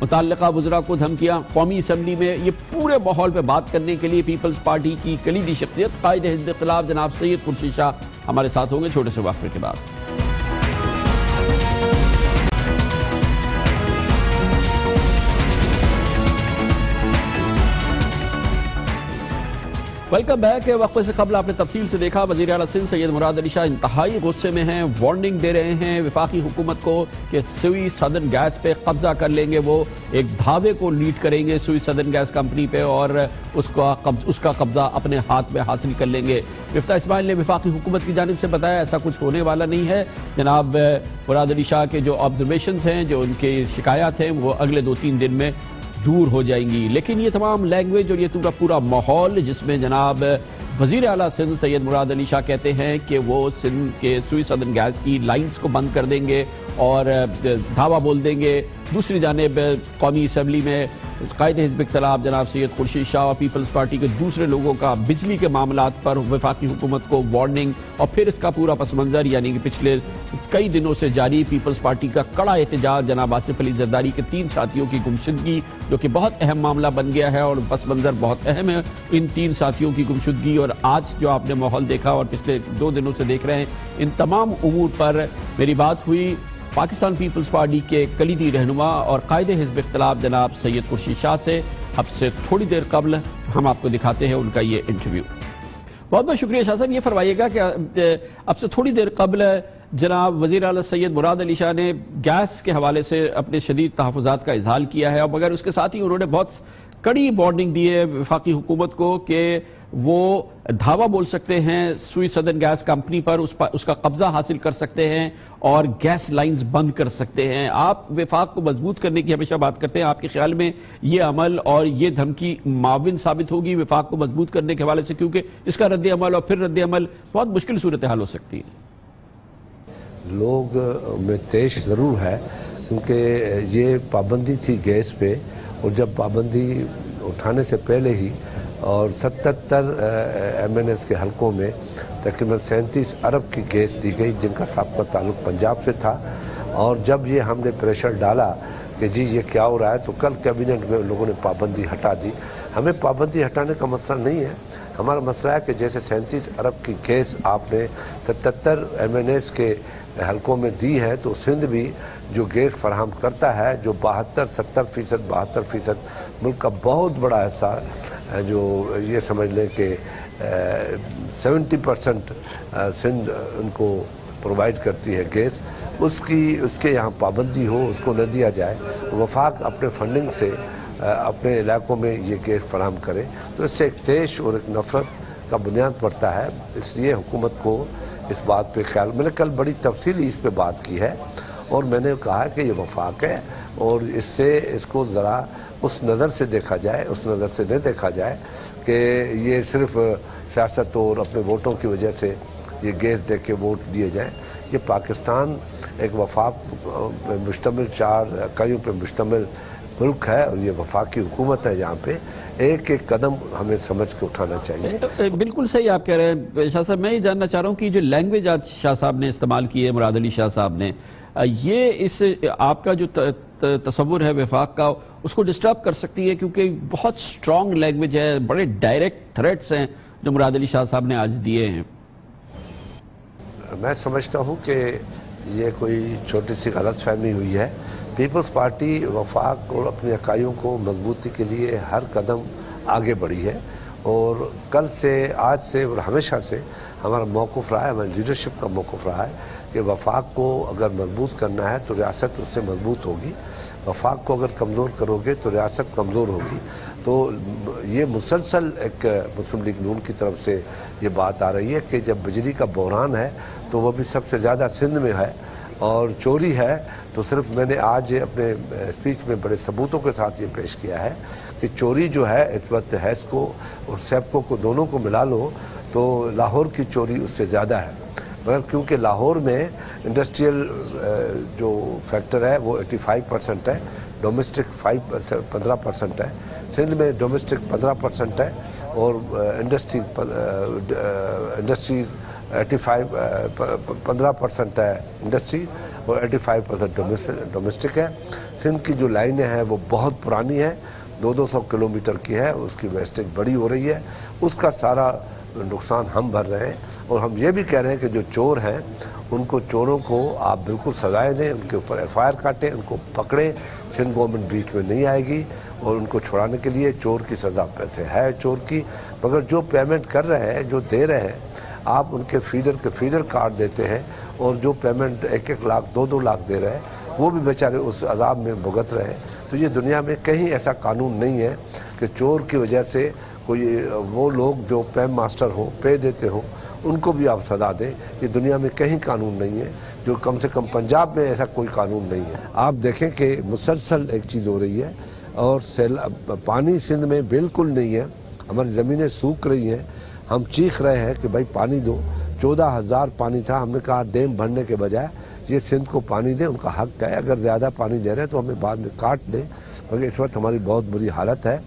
متعلقہ وزراء کو دھمکیاں، قومی اسمبلی میں یہ پورے ماحول پہ بات کرنے کے لیے پیپلز پارٹی کی کلیدی شخصیت قائد حزب اختلاف جناب سید خورشید شاہ ہمارے ساتھ ہوں گے چھوٹے سے وقفے کے بعد۔ Welcome back. وقفے سے قبل آپ نے تفصیل سے دیکھا وزیر اعلیٰ سندھ سید مراد علی شاہ انتہائی غصے میں ہیں، وارننگ دے رہے ہیں وفاقی حکومت کو کہ سوئی سدرن گیس پہ قبضہ کر لیں گے، وہ ایک دھاوے کو لیڈ کریں گے سوئی سدرن گیس کمپنی پہ اور اس کا قبضہ اپنے ہاتھ میں حاصل کر لیں گے۔ مفتاح اسماعیل نے وفاقی حکومت کی جانب سے بتایا ایسا کچھ ہونے والا نہیں ہے، جناب مراد علی شاہ کے جو آبزرویشنز ہیں، جو ان کے شکایات ہیں، وہ اگلے 2-3 دن میں دور ہو جائیں گی۔ لیکن یہ تمام لینگویج اور یہ پورا ماحول جس میں جناب وزیر اعلیٰ سندھ سید مراد علی شاہ کہتے ہیں کہ وہ سندھ کے سوئی سدرن گیس کی لائنز کو بند کر دیں گے اور دھاوا بول دیں گے، دوسری جانب قومی اسمبلی میں قائد حزب اختلاف جناب سید خورشید شاہ اور پیپلز پارٹی کے دوسرے لوگوں کا بجلی کے معاملات پر وفاقی حکومت کو وارننگ، اور پھر اس کا پورا پس منظر یعنی کہ پچھلے کئی دنوں سے جاری پیپلز پارٹی کا کڑا احتجاج، جناب آصف علی زرداری کے 3 ساتھیوں کی گمشدگی جو کہ بہت اہم معاملہ بن گیا ہے اور پس منظر بہت اہم ہے، ان 3 ساتھیوں کی گمشدگی اور آج جو آپ نے ماحول دیکھا اور پچھلے 2 دنوں سے دیکھ رہے ہیں، ان تمام امور پر میری بات ہوئی پاکستان پیپلز پارٹی کے کلیدی رہنما اور قائد حزب اختلاف جناب سید خورشید شاہ سے۔ اب سے تھوڑی دیر قبل ہم آپ کو دکھاتے ہیں ان کا یہ انٹرویو۔ بہت بہت شکریہ شاہ صاحب۔ یہ فرمائیے گا کہ اب سے تھوڑی دیر قبل جناب وزیر اعلیٰ سید مراد علی شاہ نے گیس کے حوالے سے اپنے شدید تحفظات کا اظہار کیا ہے، اور مگر اس کے ساتھ ہی انہوں نے بہت کڑی وارننگ دی ہے وفاقی حکومت کو کہ وہ دھاوا بول سکتے ہیں سوئی سدرن گیس کمپنی پر، اس کا قبضہ حاصل کر سکتے ہیں اور گیس لائنز بند کر سکتے ہیں۔ آپ وفاق کو مضبوط کرنے کی ہمیشہ بات کرتے ہیں، آپ کے خیال میں یہ عمل اور یہ دھمکی معاون ثابت ہوگی وفاق کو مضبوط کرنے کے حوالے سے، کیونکہ اس کا رد عمل اور پھر رد عمل بہت مشکل صورتحال ہو سکتی ہے؟ لوگ میں تیش ضرور ہے کیونکہ یہ پابندی تھی گیس پہ، اور جب پابندی اٹھانے سے پہلے ہی اور 77 MNS کے حلقوں میں تقریباً 37 ارب کی گیس دی گئی جن کا سابقہ تعلق پنجاب سے تھا، اور جب یہ ہم نے پریشر ڈالا کہ جی یہ کیا ہو رہا ہے تو کل کیبنٹ میں لوگوں نے پابندی ہٹا دی۔ ہمیں پابندی ہٹانے کا مسئلہ نہیں ہے، ہمارا مسئلہ ہے کہ جیسے 37 ارب کی گیس آپ نے 77 MNS کے حلقوں میں دی ہے تو سندھ بھی جو گیس فراہم کرتا ہے، جو 72% ملک کا بہت بڑا حصہ جو یہ سمجھ لیں کہ 70% سندھ ان کو پرووائڈ کرتی ہے گیس، اس کے یہاں پابندی ہو، اس کو نہ دیا جائے، وفاق اپنے فنڈنگ سے اپنے علاقوں میں یہ گیس فراہم کرے، تو اس سے ایک تیش اور ایک نفرت کا بنیاد پڑتا ہے۔ اس لیے حکومت کو اس بات پہ خیال، میں نے کل بڑی تفصیلی اس پہ بات کی ہے اور میں نے کہا کہ یہ وفاق ہے اور اس کو ذرا اس نظر سے دیکھا جائے، اس نظر سے نہ دیکھا جائے کہ یہ صرف سیاست اور اپنے ووٹوں کی وجہ سے یہ گیس دے کے ووٹ دیے جائیں۔ یہ پاکستان ایک وفاق پہ مشتمل 4 اکائیوں پہ مشتمل ملک ہے اور یہ وفاقی حکومت ہے، یہاں پہ ایک ایک قدم ہمیں سمجھ کے اٹھانا چاہیے۔ بالکل صحیح آپ کہہ رہے ہیں شاہ صاحب۔ میں یہ جاننا چاہ رہا ہوں کہ جو لینگویج آج شاہ صاحب نے استعمال کی ہے، مراد علی شاہ صاحب نے، یہ اس آپ کا جو تصور ہے وفاق کا اس کو ڈسٹرب کر سکتی ہے، کیونکہ بہت سٹرونگ لینگویج ہے، بڑے ڈائریکٹ تھریٹس ہیں جو مراد علی شاہ صاحب نے آج دیے ہیں۔ میں سمجھتا ہوں کہ یہ کوئی چھوٹی سی غلط فہمی ہوئی ہے۔ پیپلز پارٹی وفاق اور اپنی اکائیوں کو مضبوطی کے لیے ہر قدم آگے بڑھی ہے، اور کل سے، آج سے اور ہمیشہ سے ہمارا موقف رہا ہے، ہماری لیڈرشپ کا موقف رہا ہے کہ وفاق کو اگر مضبوط کرنا ہے تو ریاست اس سے مضبوط ہوگی، وفاق کو اگر کمزور کرو گے تو ریاست کمزور ہوگی۔ تو یہ مسلسل ایک مسلم لیگ نون کی طرف سے یہ بات آ رہی ہے کہ جب بجلی کا بحران ہے تو وہ بھی سب سے زیادہ سندھ میں ہے، اور چوری ہے تو صرف میں نے آج اپنے اسپیچ میں بڑے ثبوتوں کے ساتھ یہ پیش کیا ہے کہ چوری جو ہے اس وقت ہیس کو اور سیپکو کو دونوں کو ملا لو تو لاہور کی چوری اس سے زیادہ ہے، مگر کیونکہ لاہور میں انڈسٹریل جو فیکٹر ہے وہ 85% ہے، ڈومیسٹک 15% ہے، سندھ میں ڈومیسٹک 15% ہے، اور انڈسٹریز 15% ہے انڈسٹری، اور 85% ڈومیسٹک ہے۔ سندھ کی جو لائنیں ہیں وہ بہت پرانی ہیں، 200 کلومیٹر کی ہے، اس کی ویسٹیج بڑی ہو رہی ہے، اس کا سارا نقصان ہم بھر رہے ہیں۔ اور ہم یہ بھی کہہ رہے ہیں کہ جو چور ہیں ان کو، چوروں کو آپ بالکل سزائیں دیں، ان کے اوپر FIR کاٹیں، ان کو پکڑیں۔ سندھ گورنمنٹ بیچ میں نہیں آئے گی، اور ان کو چھڑانے کے لیے چور کی سزا پیسے ہے چور کی، مگر جو پیمنٹ کر رہے ہیں، جو دے رہے ہیں، آپ ان کے فیڈر کارڈ دیتے ہیں، اور جو پیمنٹ 1-1 لاکھ 2-2 لاکھ دے رہے ہیں، وہ بھی بیچارے اس عذاب میں بھگت رہے ہیں۔ تو یہ دنیا میں کہیں ایسا قانون نہیں ہے کہ چور کی وجہ سے کوئی وہ لوگ جو پیم ماسٹر ہوں، پے دیتے ہوں، ان کو بھی آپ سزا دیں۔ یہ دنیا میں کہیں قانون نہیں ہے، جو کم سے کم پنجاب میں ایسا کوئی قانون نہیں ہے۔ آپ دیکھیں کہ مسلسل ایک چیز ہو رہی ہے، اور پانی سندھ میں بالکل نہیں ہے، ہماری زمینیں سوکھ رہی ہیں، ہم چیخ رہے ہیں کہ بھائی پانی دو۔ 14,000 پانی تھا، ہم نے کہا ڈیم بھرنے کے بجائے یہ سندھ کو پانی دیں، ان کا حق ہے، اگر زیادہ پانی دے رہے ہیں تو ہمیں بعد میں کاٹ دیں، مگر اس وقت ہماری بہت بری حالت ہے۔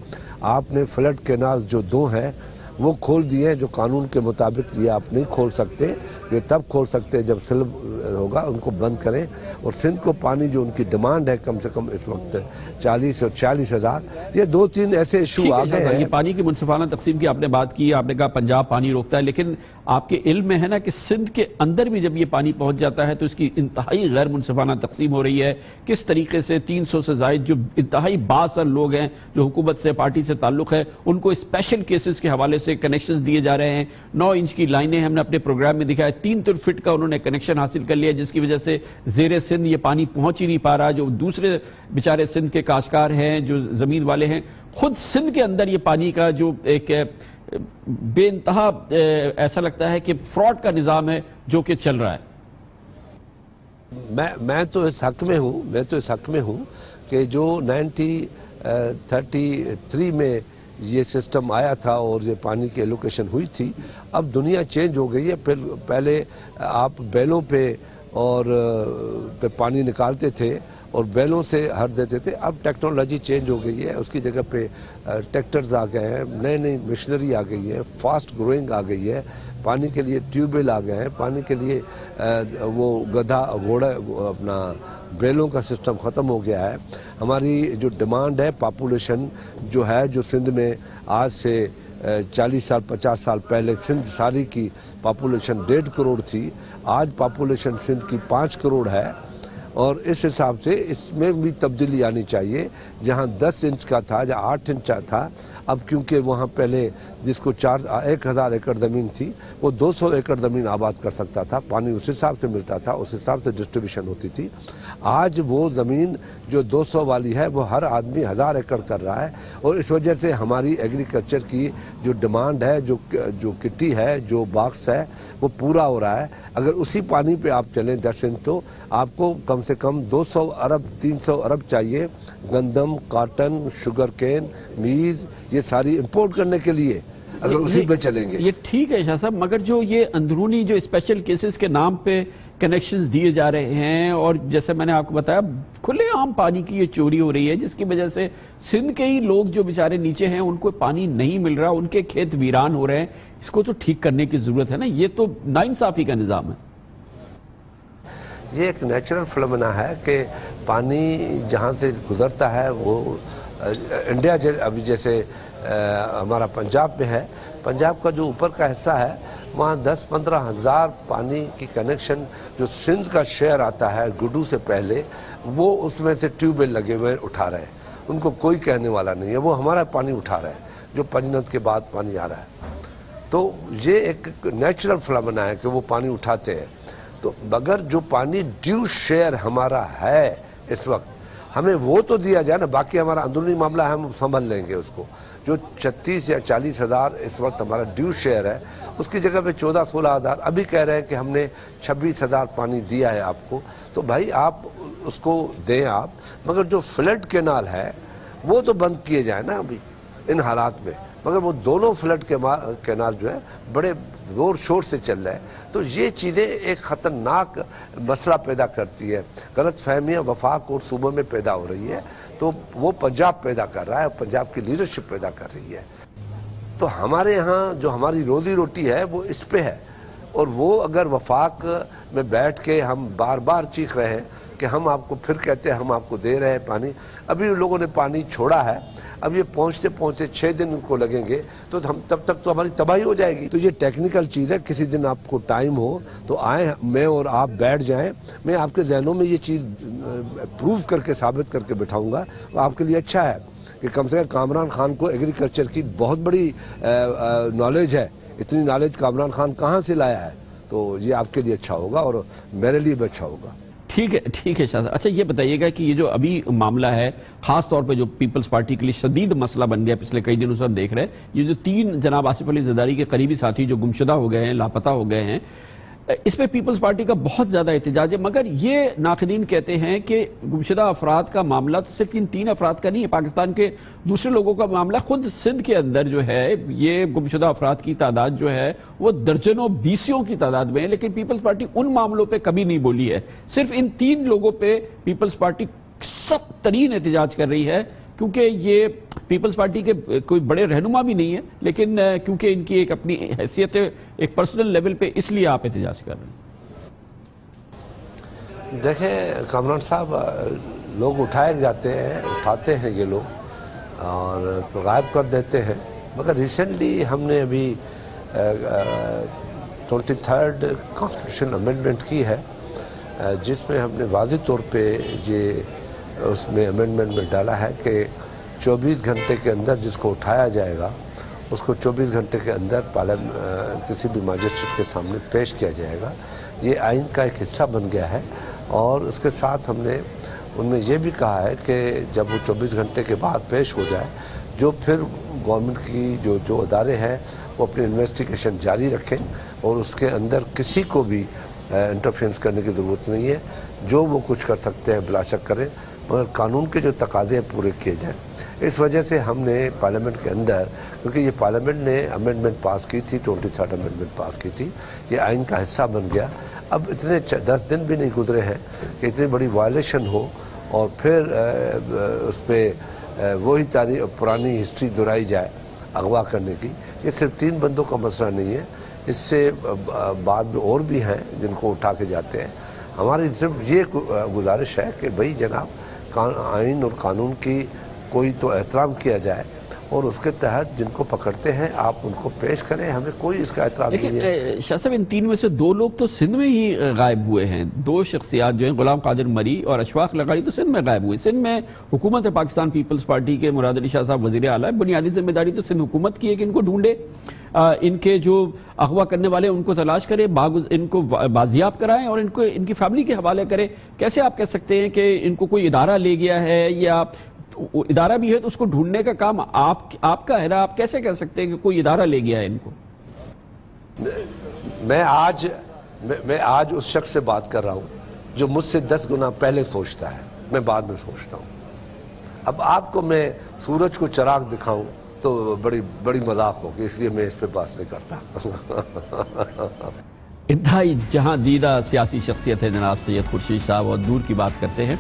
آپ نے فلڈ کینال جو 2 ہیں وہ کھول دیے ہیں، جو قانون کے مطابق یہ آپ نہیں کھول سکتے، یہ تب کھول سکتے ہیں جب سیلاب ہوگا، ان کو بند کریں۔ اور سندھ کو پانی جو ان کی ڈیمانڈ ہے کم سے کم اس وقت 40 اور 40 ہزار، یہ 2-3 ایسے ایشو آ گئے ہیں۔ یہ پانی کی منصفانہ تقسیم کی آپ نے بات کی، آپ نے کہا پنجاب پانی روکتا ہے، لیکن آپ کے علم میں ہے نا کہ سندھ کے اندر بھی جب یہ پانی پہنچ جاتا ہے تو اس کی انتہائی غیر منصفانہ تقسیم ہو رہی ہے۔ کس طریقے سے 300 سے زائد جو انتہائی بااثر لوگ ہیں، جو حکومت سے، پارٹی سے تعلق ہے، ان کو اسپیشل کیسز کے حوالے سے کنیکشنز دیے جا رہے ہیں۔ 9 انچ کی لائنیں ہم نے اپنے پروگرام میں دکھایا، 3 فٹ کا انہوں نے کنیکشن حاصل کر لیا، جس کی وجہ سے زیر سندھ یہ پانی پہنچ ہی نہیں پا رہا۔ جو دوسرے بیچارے سندھ کے کاشتکار ہیں، جو زمین والے ہیں، خود سندھ کے اندر یہ پانی کا جو ایک بے انتہا ایسا لگتا ہے کہ فراڈ کا نظام ہے جو کہ چل رہا ہے۔ میں تو اس حق میں ہوں کہ جو 1933 میں یہ سسٹم آیا تھا اور یہ پانی کی ایلوکیشن ہوئی تھی، اب دنیا چینج ہو گئی ہے۔ پہلے آپ بیلوں پہ اور پہ پانی نکالتے تھے اور بیلوں سے ہر دیتے تھے، اب ٹیکنالوجی چینج ہو گئی ہے، اس کی جگہ پہ ٹریکٹرز آ گئے ہیں، نئی مشینری آ گئی ہے، فاسٹ گروئنگ آ گئی ہے، پانی کے لیے ٹیوب ویل آ گئے ہیں، پانی کے لیے وہ گدھا گھوڑا اپنا بیلوں کا سسٹم ختم ہو گیا ہے۔ ہماری جو ڈیمانڈ ہے، پاپولیشن جو ہے، جو سندھ میں آج سے 40 سال 50 سال پہلے سندھ ساری کی پاپولیشن 1.5 کروڑ تھی، آج پاپولیشن سندھ کی 5 کروڑ ہے، اور اس حساب سے اس میں بھی تبدیلی آنی چاہیے۔ جہاں 10 انچ کا تھا، جہاں 8 انچ تھا، اب کیونکہ وہاں پہلے جس کو 1000 ایکڑ زمین تھی وہ 200 ایکڑ زمین آباد کر سکتا تھا، پانی اس حساب سے ملتا تھا، اس حساب سے ڈسٹریبیوشن ہوتی تھی۔ آج وہ زمین جو 200 والی ہے وہ ہر آدمی 1000 ایکڑ کر رہا ہے، اور اس وجہ سے ہماری ایگریکلچر کی جو ڈیمانڈ ہے، جو کٹی ہے، جو باکس ہے، وہ پورا ہو رہا ہے۔ اگر اسی پانی پہ آپ چلیں 10 انچ تو آپ کو کم سے کم 200 ارب 300 ارب چاہیے گندم، کاٹن، شوگر کین، میز، یہ ساری امپورٹ کرنے کے لیے، اگر اسی پہ چلیں گے۔ یہ ٹھیک ہے شاہ صاحب، مگر جو یہ اندرونی جو اسپیشل کیسز کے نام پہ کنیکشنز دیے جا رہے ہیں، اور جیسے میں نے آپ کو بتایا کھلے عام پانی کی یہ چوری ہو رہی ہے، جس کی وجہ سے سندھ کے ہی لوگ جو بیچارے نیچے ہیں ان کو پانی نہیں مل رہا، ان کے کھیت ویران ہو رہے ہیں، اس کو تو ٹھیک کرنے کی ضرورت ہے نا۔ یہ تو ناانصافی کا نظام ہے۔ یہ ایک نیچرل فنامنا ہے کہ پانی جہاں سے گزرتا ہے وہ انڈیا ابھی جیسے ہمارا پنجاب میں ہے، پنجاب کا جو اوپر کا حصہ ہے وہاں 10-15 ہزار پانی کی کنیکشن جو سندھ کا شہر آتا ہے گڈو سے پہلے، وہ اس میں سے ٹیوب ویل لگے ہوئے اٹھا رہے ہیں، ان کو کوئی کہنے والا نہیں ہے، وہ ہمارا پانی اٹھا رہے ہیں جو پنجنت کے بعد پانی آ رہا ہے۔ تو یہ ایک نیچرل فنامنا ہے کہ وہ پانی اٹھاتے ہیں۔ تو مگر جو پانی ڈیو شیئر ہمارا ہے اس وقت، ہمیں وہ تو دیا جائے نا، باقی ہمارا اندرونی معاملہ ہے، ہم سنبھل لیں گے اس کو۔ جو 36 یا 40 ہزار اس وقت ہمارا ڈیو شیئر ہے، اس کی جگہ پہ 14-16 ہزار ابھی کہہ رہے ہیں کہ ہم نے 26 ہزار پانی دیا ہے آپ کو، تو بھائی آپ اس کو دیں آپ، مگر جو فلڈ کینال ہے وہ تو بند کیے جائیں نا ابھی ان حالات میں، مگر وہ دونوں فلڈ کینال جو ہے بڑے زور شور سے چل رہے ہیں، تو یہ چیزیں ایک خطرناک مسئلہ پیدا کرتی ہے، غلط فہمیاں وفاق اور صوبوں میں پیدا ہو رہی ہے، تو وہ پنجاب پیدا کر رہا ہے، پنجاب کی لیڈرشپ پیدا کر رہی ہے۔ تو ہمارے ہاں جو ہماری روزی روٹی ہے وہ اس پہ ہے، اور وہ اگر وفاق میں بیٹھ کے ہم بار بار چیخ رہے ہیں کہ ہم آپ کو پھر کہتے ہیں ہم آپ کو دے رہے ہیں پانی، ابھی لوگوں نے پانی چھوڑا ہے، اب یہ پہنچتے پہنچتے 6 دن ان کو لگیں گے تو ہم تب تک تو ہماری تباہی ہو جائے گی. تو یہ ٹیکنیکل چیز ہے، کسی دن آپ کو ٹائم ہو تو آئیں، میں اور آپ بیٹھ جائیں، میں آپ کے ذہنوں میں یہ چیز پروو کر کے ثابت کر کے بٹھاؤں گا. آپ کے لیے اچھا ہے کہ کم سے کم کامران خان کو ایگریکلچر کی بہت بڑی نالج ہے. اتنی نالج کامران خان کہاں سے لایا ہے؟ تو یہ آپ کے لیے اچھا ہوگا اور میرے لیے بھی اچھا ہوگا. ٹھیک ہے شاہ صاحب. اچھا یہ بتائیے گا کہ یہ جو ابھی معاملہ ہے خاص طور پہ جو پیپلز پارٹی کے لیے شدید مسئلہ بن گیا پچھلے کئی دنوں سے ہم دیکھ رہے ہیں، یہ جو 3 جناب آصف علی زرداری کے قریبی ساتھی جو گمشدہ ہو گئے ہیں، لاپتہ ہو گئے ہیں، اس پہ پیپلز پارٹی کا بہت زیادہ احتجاج ہے. مگر یہ ناقدین کہتے ہیں کہ گمشدہ افراد کا معاملہ تو صرف ان 3 افراد کا نہیں ہے، پاکستان کے دوسرے لوگوں کا معاملہ. خود سندھ کے اندر جو ہے یہ گمشدہ افراد کی تعداد جو ہے وہ درجنوں بیسیوں کی تعداد میں ہے، لیکن پیپلز پارٹی ان معاملوں پہ کبھی نہیں بولی ہے. صرف ان 3 لوگوں پہ پیپلز پارٹی سخت ترین احتجاج کر رہی ہے، کیونکہ یہ پیپلز پارٹی کے کوئی بڑے رہنما بھی نہیں ہے، لیکن کیونکہ ان کی ایک اپنی حیثیت ہے ایک پرسنل لیول پہ، اس لیے آپ احتجاج کر رہے ہیں. دیکھیں کامران صاحب، لوگ اٹھائے جاتے ہیں، اٹھاتے ہیں یہ لوگ اور غائب کر دیتے ہیں. مگر ریسنٹلی ہم نے ابھی 23rd کانسٹیٹیوشن امینڈمنٹ کی ہے، جس میں ہم نے واضح طور پہ یہ اس میں امینڈمنٹ میں ڈالا ہے کہ 24 گھنٹے کے اندر جس کو اٹھایا جائے گا اس کو 24 گھنٹے کے اندر کسی بھی ماجسٹریٹ کے سامنے پیش کیا جائے گا. یہ آئین کا ایک حصہ بن گیا ہے. اور اس کے ساتھ ہم نے ان میں یہ بھی کہا ہے کہ جب وہ 24 گھنٹے کے بعد پیش ہو جائے، جو پھر گورنمنٹ کی جو ادارے ہیں وہ اپنی انویسٹیگیشن جاری رکھیں اور اس کے اندر کسی کو بھی انٹرفیئرنس کرنے کی ضرورت نہیں ہے. جو وہ کچھ کر سکتے ہیں بلا شک کریں، مگر قانون کے جو تقاضے ہیں پورے کیے جائیں. اس وجہ سے ہم نے پارلیمنٹ کے اندر، کیونکہ یہ پارلیمنٹ نے امینڈمنٹ پاس کی تھی، 23rd امینڈمنٹ پاس کی تھی، یہ آئین کا حصہ بن گیا. اب اتنے 10 دن بھی نہیں گزرے ہیں کہ اتنی بڑی وائلیشن ہو اور پھر اس پہ وہی پرانی ہسٹری دہرائی جائے اغوا کرنے کی. یہ صرف 3 بندوں کا مسئلہ نہیں ہے، اس سے بعد میں اور بھی ہیں جن کو اٹھا کے جاتے ہیں. ہماری صرف یہ گزارش ہے کہ بھئی جناب آئین اور قانون کی کوئی تو احترام کیا جائے اور اس کے تحت جن کو پکڑتے ہیں آپ ان کو پیش کریں، ہمیں کوئی اس کا اعتراض نہیں ہے. شاہ صاحب ان 3 میں سے 2 لوگ تو سندھ میں ہی غائب ہوئے ہیں. 2 شخصیات جو ہیں غلام قادر مری اور اشفاق لغاری تو سندھ میں غائب ہوئے. سندھ میں حکومت ہے پاکستان پیپلز پارٹی کے مراد علی شاہ صاحب وزیر اعلیٰ. بنیادی ذمہ داری تو سندھ حکومت کی ہے کہ ان کو ڈھونڈے، ان کے جو اغوا کرنے والے ان کو تلاش کرے، ان کو بازیاب کرائیں اور ان کی فیملی کے حوالے کرے. کیسے آپ کہہ سکتے ہیں کہ ان کو کوئی ادارہ لے گیا ہے، یا ادارہ بھی ہے تو اس کو ڈھونڈنے کا کام آپ کا ہے نا؟ آپ کیسے کہہ سکتے ہیں کہ کوئی ادارہ لے گیا ہے ان کو؟ میں آج اس شخص سے بات کر رہا ہوں جو مجھ سے 10 گنا پہلے سوچتا ہے، میں بعد میں سوچتا ہوں. اب آپ کو میں سورج کو چراغ دکھاؤں تو بڑی مذاق ہوگی، اس لیے میں اس پہ بات نہیں کرتا. انتہائی جہاں دیدہ سیاسی شخصیت ہے جناب سید خورشید صاحب، اور دور کی بات کرتے ہیں.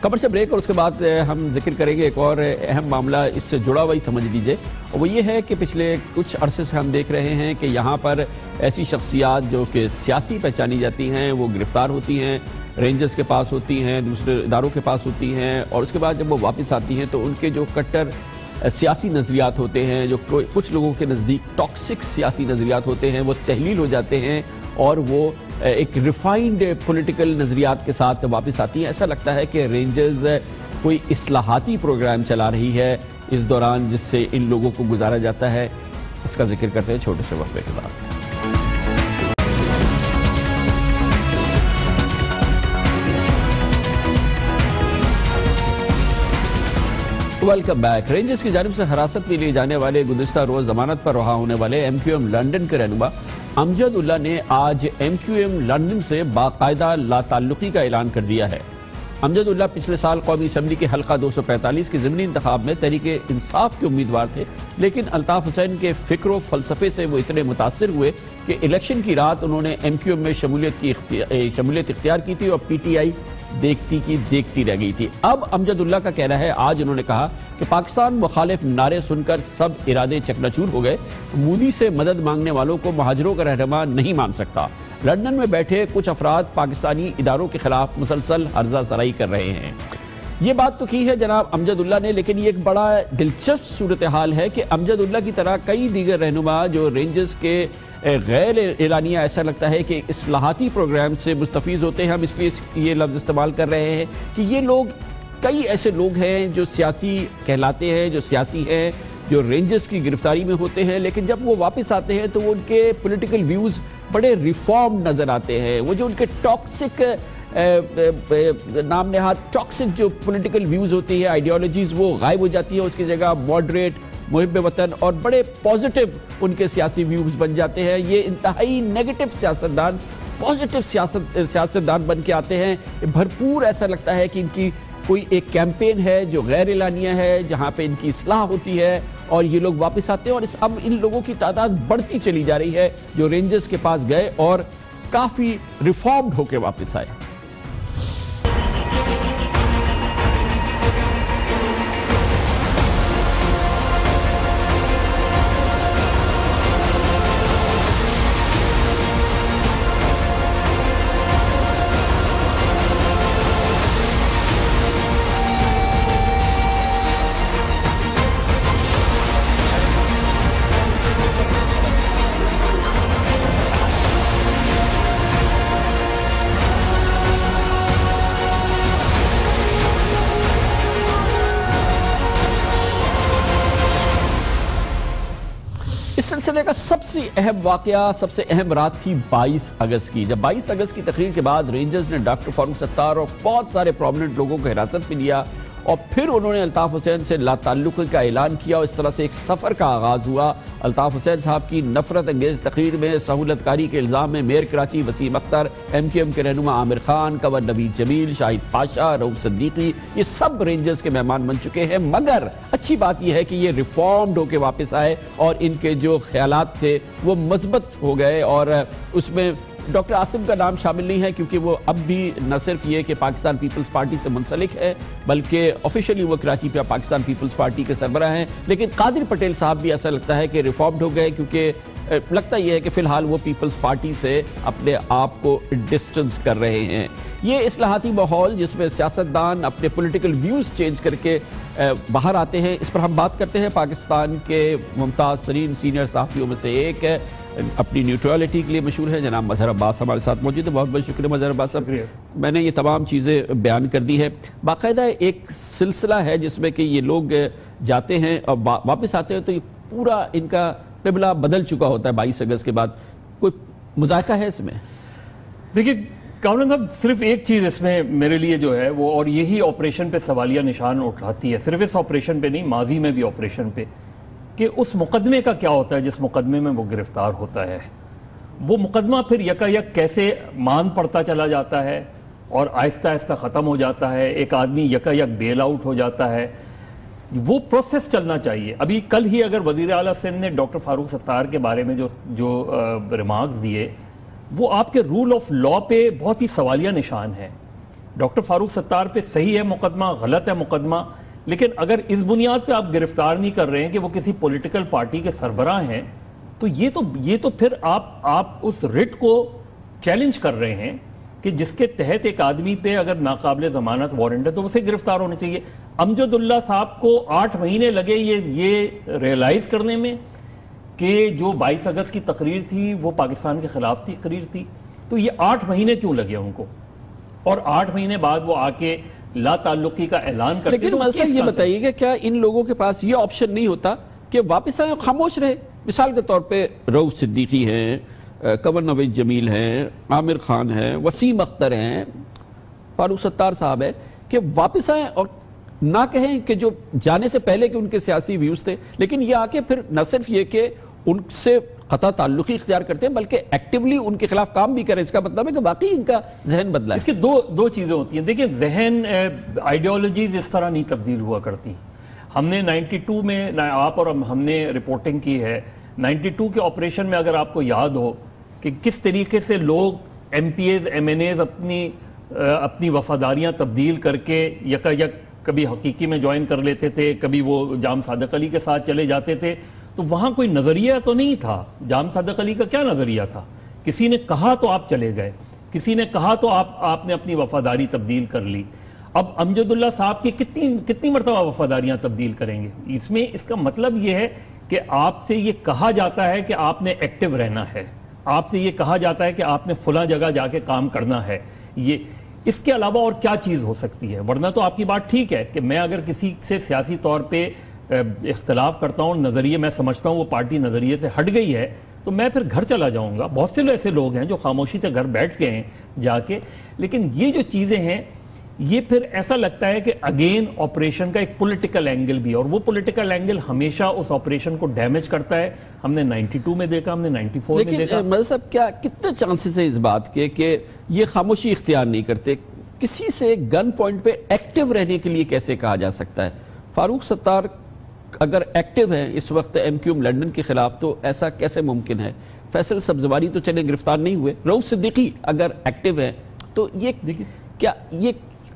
خبر سے بریک اور اس کے بعد ہم ذکر کریں گے ایک اور اہم معاملہ اس سے جڑا ہوا ہی سمجھ لیجئے، اور وہ یہ ہے کہ پچھلے کچھ عرصے سے ہم دیکھ رہے ہیں کہ یہاں پر ایسی شخصیات جو کہ سیاسی پہچانی جاتی ہیں وہ گرفتار ہوتی ہیں، رینجرز کے پاس ہوتی ہیں، دوسرے اداروں کے پاس ہوتی ہیں، اور اس کے بعد جب وہ واپس آتی ہیں تو ان کے جو کٹر سیاسی نظریات ہوتے ہیں، جو کچھ لوگوں کے نزدیک ٹاکسک سیاسی نظریات ہوتے ہیں، وہ تحلیل ہو جاتے ہیں اور وہ ایک ریفائنڈ پولیٹیکل نظریات کے ساتھ واپس آتی ہیں. ایسا لگتا ہے کہ رینجرز کوئی اصلاحاتی پروگرام چلا رہی ہے اس دوران جس سے ان لوگوں کو گزارا جاتا ہے. اس کا ذکر کرتے ہیں چھوٹے سے وقفے کے بعد. Welcome back. رینجرز کی جانب سے حراست میں لیے جانے والے گزشتہ روز ضمانت پر رہا ہونے والے MQM لندن کے رہنما امجد اللہ نے آج MQM لندن سے باقاعدہ لا تعلقی کا اعلان کر دیا ہے. امجد اللہ پچھلے سال قومی اسمبلی کے حلقہ 245 کے ضمنی انتخاب میں تحریک انصاف کے امیدوار تھے، لیکن الطاف حسین کے فکر و فلسفے سے وہ اتنے متاثر ہوئے کہ الیکشن کی رات انہوں نے MQM میں شمولیت اختیار کی تھی اور PTI دیکھتی کی دیکھتی رہ گئی تھی۔ اب امجد اللہ کا کہنا ہے، آج انہوں نے کہا کہ پاکستان مخالف نعرے سن کر سب ارادے چکنا چور ہو گئے، مودی سے مدد مانگنے والوں کو مہاجروں کا رہنما نہیں مان سکتا۔ لندن میں بیٹھے کچھ افراد پاکستانی اداروں کے خلاف مسلسل ہرزہ زرائی کر رہے ہیں۔ یہ بات تو کی ہے جناب امجد اللہ نے، لیکن یہ ایک بڑا دلچسپ صورتحال ہے کہ امجد اللہ کی طرح کئی دیگر رہنما جو رینجرز کے غیر اعلانیہ ایسا لگتا ہے کہ اصلاحاتی پروگرام سے مستفیض ہوتے ہیں، ہم اس لیے یہ لفظ استعمال کر رہے ہیں کہ یہ لوگ کئی ایسے لوگ ہیں جو سیاسی کہلاتے ہیں، جو سیاسی ہیں، جو رینجرز کی گرفتاری میں ہوتے ہیں، لیکن جب وہ واپس آتے ہیں تو وہ ان کے پولیٹیکل ویوز بڑے ریفارم نظر آتے ہیں۔ وہ جو ان کے ٹاکسک نام نہاد ٹاکسک جو پولیٹیکل ویوز ہوتی ہے، آئیڈیالوجیز، وہ غائب ہو جاتی ہے، اس کی جگہ ماڈریٹ، محب وطن اور بڑے پازیٹیو ان کے سیاسی ویوز بن جاتے ہیں۔ یہ انتہائی نیگیٹو سیاستدان پازیٹیو سیاستدان بن کے آتے ہیں۔ بھرپور ایسا لگتا ہے کہ ان کی کوئی ایک کیمپین ہے جو غیر اعلانیہ ہے، جہاں پہ ان کی اصلاح ہوتی ہے اور یہ لوگ واپس آتے ہیں، اور اب ان لوگوں کی تعداد بڑھتی چلی جا رہی ہے جو رینجرز کے پاس گئے اور کافی ریفارمڈ ہو کے واپس آئے۔ اس سلسلے کا سب سے اہم واقعہ، سب سے اہم رات تھی 22 اگست کی، جب 22 اگست کی تقریر کے بعد رینجرز نے ڈاکٹر فاروق ستار اور بہت سارے پرومیننٹ لوگوں کو حراست میں لیا اور پھر انہوں نے الطاف حسین سے لا تعلقی کا اعلان کیا اور اس طرح سے ایک سفر کا آغاز ہوا۔ الطاف حسین صاحب کی نفرت انگیز تقریر میں سہولت کاری کے الزام میں mayor Karachi Waseem Akhtar, M Q M کے رہنما عامر خان، کنور نوید جمیل، شاہد پاشا، رؤوف صدیقی، یہ سب رینجرز کے مہمان بن چکے ہیں، مگر اچھی بات یہ ہے کہ یہ ریفارمڈ ہو کے واپس آئے اور ان کے جو خیالات تھے وہ مثبت ہو گئے، اور اس میں ڈاکٹر عاصم کا نام شامل نہیں ہے کیونکہ وہ اب بھی نہ صرف یہ کہ پاکستان پیپلز پارٹی سے منسلک ہے بلکہ آفیشلی وہ کراچی پہ پاکستان پیپلز پارٹی کے سربراہ ہیں، لیکن قادر پٹیل صاحب بھی ایسا لگتا ہے کہ ریفارمڈ ہو گئے، کیونکہ لگتا یہ ہے کہ فی الحال وہ پیپلز پارٹی سے اپنے آپ کو ڈسٹنس کر رہے ہیں۔ یہ اصلاحاتی ماحول جس میں سیاستدان اپنے پولیٹیکل ویوز چینج کر کے باہر آتے ہیں، اس پر ہم بات کرتے ہیں۔ پاکستان کے ممتاز ترین سینئر صحافیوں میں سے ایک ہے، اپنی نیوٹرلٹی کے لیے مشہور ہے، جناب مظہر عباس ہمارے ساتھ موجود ہے۔ بہت بہت شکریہ مظہر عباس صاحب، میں نے یہ تمام چیزیں بیان کر دی ہے۔ باقاعدہ ایک سلسلہ ہے جس میں کہ یہ لوگ جاتے ہیں اور واپس آتے ہیں تو یہ پورا ان کا قبلہ بدل چکا ہوتا ہے 22 اگست کے بعد۔ کوئی مذائقہ ہے اس میں؟ دیکھیے کامران صاحب، صرف ایک چیز اس میں میرے لیے جو ہے وہ، اور یہی آپریشن پہ سوالیہ نشان اٹھاتی ہے، صرف اس آپریشن پہ نہیں، ماضی میں بھی آپریشن پہ، کہ اس مقدمے کا کیا ہوتا ہے جس مقدمے میں وہ گرفتار ہوتا ہے۔ وہ مقدمہ پھر یکا یک کیسے مان پڑتا چلا جاتا ہے اور آہستہ آہستہ ختم ہو جاتا ہے، ایک آدمی یکا یک بیل آؤٹ ہو جاتا ہے، وہ پروسیس چلنا چاہیے۔ ابھی کل ہی اگر وزیر اعلیٰ سندھ نے ڈاکٹر فاروق ستار کے بارے میں جو ریمارکس دیے، وہ آپ کے رول آف لا پہ بہت ہی سوالیہ نشان ہے۔ ڈاکٹر فاروق ستار پہ صحیح ہے مقدمہ، غلط ہے مقدمہ، لیکن اگر اس بنیاد پہ آپ گرفتار نہیں کر رہے ہیں کہ وہ کسی پولیٹیکل پارٹی کے سربراہ ہیں، تو یہ تو پھر آپ اس رٹ کو چیلنج کر رہے ہیں کہ جس کے تحت ایک آدمی پہ اگر ناقابل ضمانت وارنٹ ہے تو اسے گرفتار ہونے چاہیے۔ امجد اللہ صاحب کو 8 مہینے لگے یہ ریئلائز کرنے میں کہ جو 22 اگست کی تقریر تھی وہ پاکستان کے خلاف تقریر تھی، تو یہ 8 مہینے کیوں لگے ان کو؟ اور 8 مہینے بعد وہ آ کے لا تعلقی کا اعلان کرتے۔ لیکن مسئلہ یہ بتائیے کہ کیا ان لوگوں کے پاس یہ آپشن نہیں ہوتا کہ واپس آئیں خاموش رہے؟ مثال کے طور پہ رؤوف صدیقی ہیں، کنور نوید جمیل ہیں، عامر خان ہیں، وسیم اختر ہیں، فاروق ستار صاحب ہے، کہ واپس آئیں اور نہ کہیں کہ جو جانے سے پہلے کہ ان کے سیاسی ویوز تھے، لیکن یہ آ کے پھر نہ صرف یہ کہ ان سے قطع تعلقی اختیار کرتے ہیں بلکہ ایکٹیولی ان کے خلاف کام بھی کریں۔ اس کا مطلب ہے کہ واقعی ان کا ذہن بدلا ہے۔ اس کی دو چیزیں ہوتی ہیں۔ دیکھیں، ذہن آئیڈیالوجیز اس طرح نہیں تبدیل ہوا کرتی۔ ہم نے 92 میں آپ اور ہم نے رپورٹنگ کی ہے، 92 کے آپریشن میں اگر آپ کو یاد ہو کہ کس طریقے سے لوگ M P As M N As اپنی اپنی وفاداریاں تبدیل کر کے یک کبھی حقیقی میں جوائن کر لیتے تھے، کبھی وہ جام صادق علی کے ساتھ چلے جاتے تھے، تو وہاں کوئی نظریہ تو نہیں تھا. جام صادق علی کا کیا نظریہ تھا؟ کسی نے کہا تو آپ چلے گئے، کسی نے کہا تو آپ نے اپنی وفاداری تبدیل کر لی. اب امجد اللہ صاحب کی کتنی مرتبہ وفاداریاں تبدیل کریں گے؟ اس کا مطلب یہ ہے کہ آپ سے یہ کہا جاتا ہے کہ آپ نے ایکٹیو رہنا ہے، آپ سے یہ کہا جاتا ہے کہ آپ نے فلاں جگہ جا کے کام کرنا ہے. اس کے علاوہ اور کیا چیز ہو سکتی ہے؟ ورنہ تو آپ کی بات ٹھیک ہے کہ میں اگر کسی سے سیاسی طور پہ اختلاف کرتا ہوں، نظریے میں سمجھتا ہوں وہ پارٹی نظریے سے ہٹ گئی ہے، تو میں پھر گھر چلا جاؤں گا. بہت سے ایسے لوگ ہیں جو خاموشی سے گھر بیٹھ گئے ہیں جا کے. لیکن یہ جو چیزیں ہیں، یہ پھر ایسا لگتا ہے کہ اگین آپریشن کا ایک پولیٹیکل اینگل بھی ہے، اور وہ پولیٹیکل اینگل ہمیشہ اس آپریشن کو ڈیمیج کرتا ہے. ہم نے 92 میں دیکھا، ہم نے 94 میں دیکھا. لیکن صاحب کتنے چانسز ہیں اس بات کے کہ یہ خاموشی اختیار نہیں کرتے؟ کسی سے گن پوائنٹ پہ ایکٹیو رہنے کے لیے کیسے کہا جا سکتا ہے؟ فاروق ستار اگر ایکٹیو ہیں اس وقت ایم کیو ایم لنڈن کے خلاف، تو ایسا کیسے ممکن ہے؟ فیصل سبزواری تو چلے گرفتار نہیں ہوئے، رؤوف صدیقی اگر ایکٹیو ہے تو یہ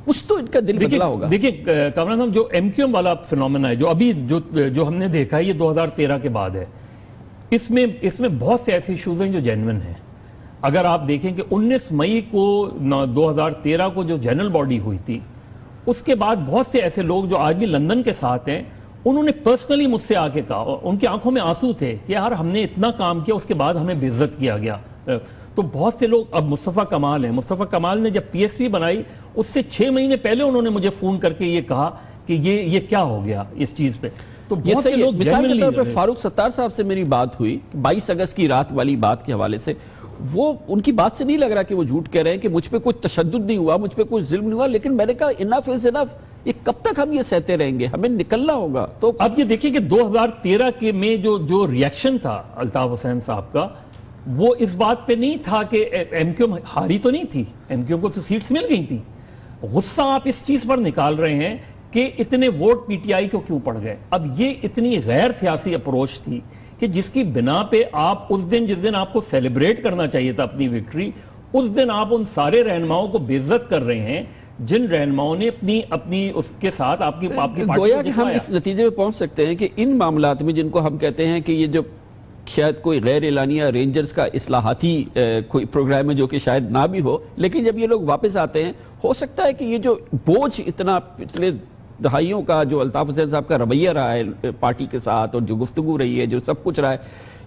کچھ تو ان کا دل بدلا ہوگا. دیکھیں کامران صاحب، جو ایم کیو ایم والا فینومینا ہے جو ابھی جو ہم نے دیکھا ہے، یہ 2013 کے بعد ہے. اس میں بہت سے ایسے ایشوز ہیں جو جینوئن ہیں. اگر آپ دیکھیں کہ 19 مئی کو 2013 کو جو جنرل باڈی ہوئی تھی، اس کے بعد بہت سے ایسے لوگ جو آج بھی لندن کے ساتھ ہیں، انہوں نے پرسنلی مجھ سے آ کے کہا، ان کی آنکھوں میں آنسو تھے کہ یار ہم نے اتنا کام کیا، اس کے بعد ہمیں بے عزت کیا گیا. تو بہت سے لوگ، اب مصطفیٰ کمال ہیں، مصطفیٰ کمال نے جب پی ایس پی بنائی اس سے 6 مہینے پہلے انہوں نے مجھے فون کر کے یہ کہا کہ یہ کیا ہو گیا اس چیز پہ. تو بہت سے لوگ مثال کے طور پر فاروق ستار صاحب سے میری بات ہوئی 22 اگست کی رات والی بات کے حوالے سے، وہ ان کی بات سے نہیں لگ رہا کہ وہ جھوٹ کہہ رہے ہیں کہ مجھ پہ کچھ تشدد نہیں ہوا، مجھ پہ کچھ ظلم نہیں ہوا، لیکن میں نے کہا انف از انف، یہ کب تک ہم یہ سہتے رہیں گے؟ ہمیں نکلنا ہوگا. تو اب یہ دیکھیں کہ 2013 کے میں جو ریاکشن تھا الطاف حسین صاحب کا، وہ اس بات پہ نہیں تھا کہ ایم کیو ایم ہاری تو نہیں تھی، ایم کیو ایم کو تو سیٹس مل گئی تھی. غصہ آپ اس چیز پر نکال رہے ہیں کہ اتنے ووٹ پی ٹی آئی کو کیوں پڑ گئے. اب یہ اتنی غیر سیاسی اپروچ تھی کہ جس کی بنا پہ آپ اس دن، جس دن آپ کو سیلیبریٹ کرنا چاہیے تھا اپنی وکٹری، اس دن آپ ان سارے رہنماؤں کو بے عزت کر رہے ہیں جن رہنماؤں نے اپنی اس کے ساتھ آپ کی گویا کہ ہم اس نتیجے میں پہنچ سکتے ہیں کہ ان معاملات میں جن کو ہم کہتے ہیں کہ یہ جو شاید کوئی غیر اعلانیہ رینجرز کا اصلاحاتی کوئی پروگرام ہے جو کہ شاید نہ بھی ہو، لیکن جب یہ لوگ واپس آتے ہیں، ہو سکتا ہے کہ یہ جو بوجھ اتنا پچھلے دہائیوں کا جو الطاف حسین صاحب کا رویہ رہا ہے پارٹی کے ساتھ، اور جو گفتگو رہی ہے، جو سب کچھ رہا ہے،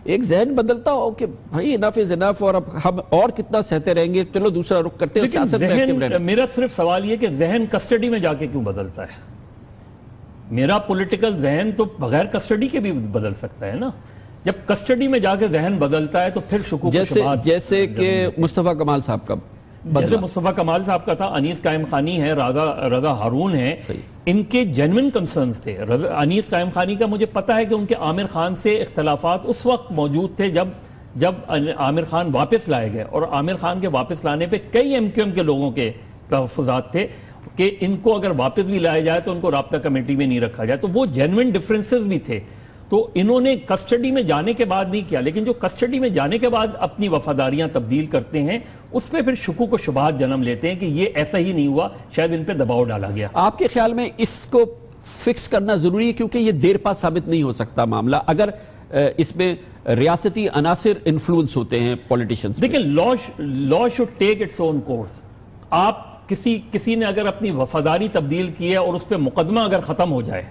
ایک ذہن بدلتا ہو کہ بھائی انف از انف، اور اب ہم اور کتنا سہتے رہیں گے، چلو دوسرا رخ کرتے ہیں. میرا صرف سوال یہ کہ ذہن کسٹڈی میں جا کے کیوں بدلتا ہے؟ میرا پولیٹیکل ذہن تو بغیر کسٹڈی کے بھی بدل سکتا ہے نا. جب کسٹڈی میں جا کے ذہن بدلتا ہے تو پھر شکوک و شبہات، جیسے کہ مصطفیٰ کمال صاحب کا جیسے مصطفیٰ کمال صاحب کا تھا، انیس قائم خانی ہے، رضا ہارون ہے، ان کے جینوئن کنسرنز تھے. انیس قائم خانی کا مجھے پتا ہے کہ ان کے عامر خان سے اختلافات اس وقت موجود تھے جب عامر خان واپس لائے گئے، اور عامر خان کے واپس لانے پہ کئی ایم کیو ایم کے لوگوں کے تحفظات تھے کہ ان کو اگر واپس بھی لایا جائے تو ان کو رابطہ کمیٹی میں نہیں رکھا جائے. تو وہ جینوئن ڈفرینسز بھی تھے. تو انہوں نے کسٹڈی میں جانے کے بعد نہیں کیا، لیکن جو کسٹڈی میں جانے کے بعد اپنی وفاداریاں تبدیل کرتے ہیں، اس پہ پھر شکوک و شبہات جنم لیتے ہیں کہ یہ ایسا ہی نہیں ہوا، شاید ان پہ دباؤ ڈالا گیا. آپ کے خیال میں اس کو فکس کرنا ضروری ہے کیونکہ یہ دیر پا ثابت نہیں ہو سکتا معاملہ اگر اس میں ریاستی عناصر انفلوئنس ہوتے ہیں پولیٹیشنز؟ دیکھیں law should take its own course. آپ کسی نے اگر اپنی وفاداری تبدیل کی ہے اور اس پہ مقدمہ اگر ختم ہو جائے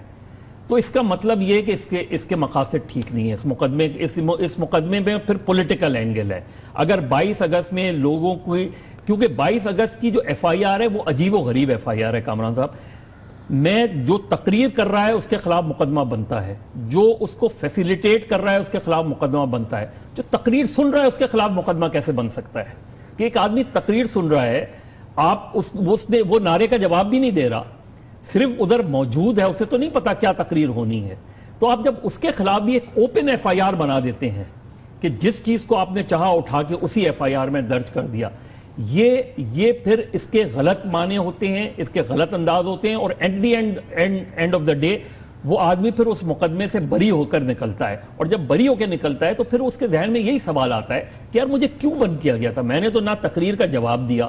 تو اس کا مطلب یہ ہے کہ اس کے مقاصد ٹھیک نہیں ہے. اس مقدمے میں پھر پولیٹیکل اینگل ہے. اگر 22 اگست میں لوگوں کو، کیونکہ 22 اگست کی جو ایف آئی آر ہے وہ عجیب و غریب ایف آئی آر ہے کامران صاحب. میں جو تقریر کر رہا ہے اس کے خلاف مقدمہ بنتا ہے، جو اس کو فیسیلیٹیٹ کر رہا ہے اس کے خلاف مقدمہ بنتا ہے، جو تقریر سن رہا ہے اس کے خلاف مقدمہ کیسے بن سکتا ہے؟ کہ ایک آدمی تقریر سن رہا ہے، آپ وہ نعرے کا جواب بھی نہیں دے رہا، صرف ادھر موجود ہے، اسے تو نہیں پتا کیا تقریر ہونی ہے. تو آپ جب اس کے خلاف بھی ایک اوپن ایف آئی آر بنا دیتے ہیں کہ جس چیز کو آپ نے چاہا اٹھا کے اسی ایف آئی آر میں درج کر دیا، یہ پھر اس کے غلط معنی ہوتے ہیں، اس کے غلط انداز ہوتے ہیں، اور at the end of the day وہ آدمی پھر اس مقدمے سے بری ہو کر نکلتا ہے. اور جب بری ہو کے نکلتا ہے تو پھر اس کے ذہن میں یہی سوال آتا ہے کہ یار مجھے کیوں بند کیا گیا تھا؟ میں نے تو نہ تقریر کا جواب دیا،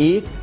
1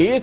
1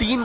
3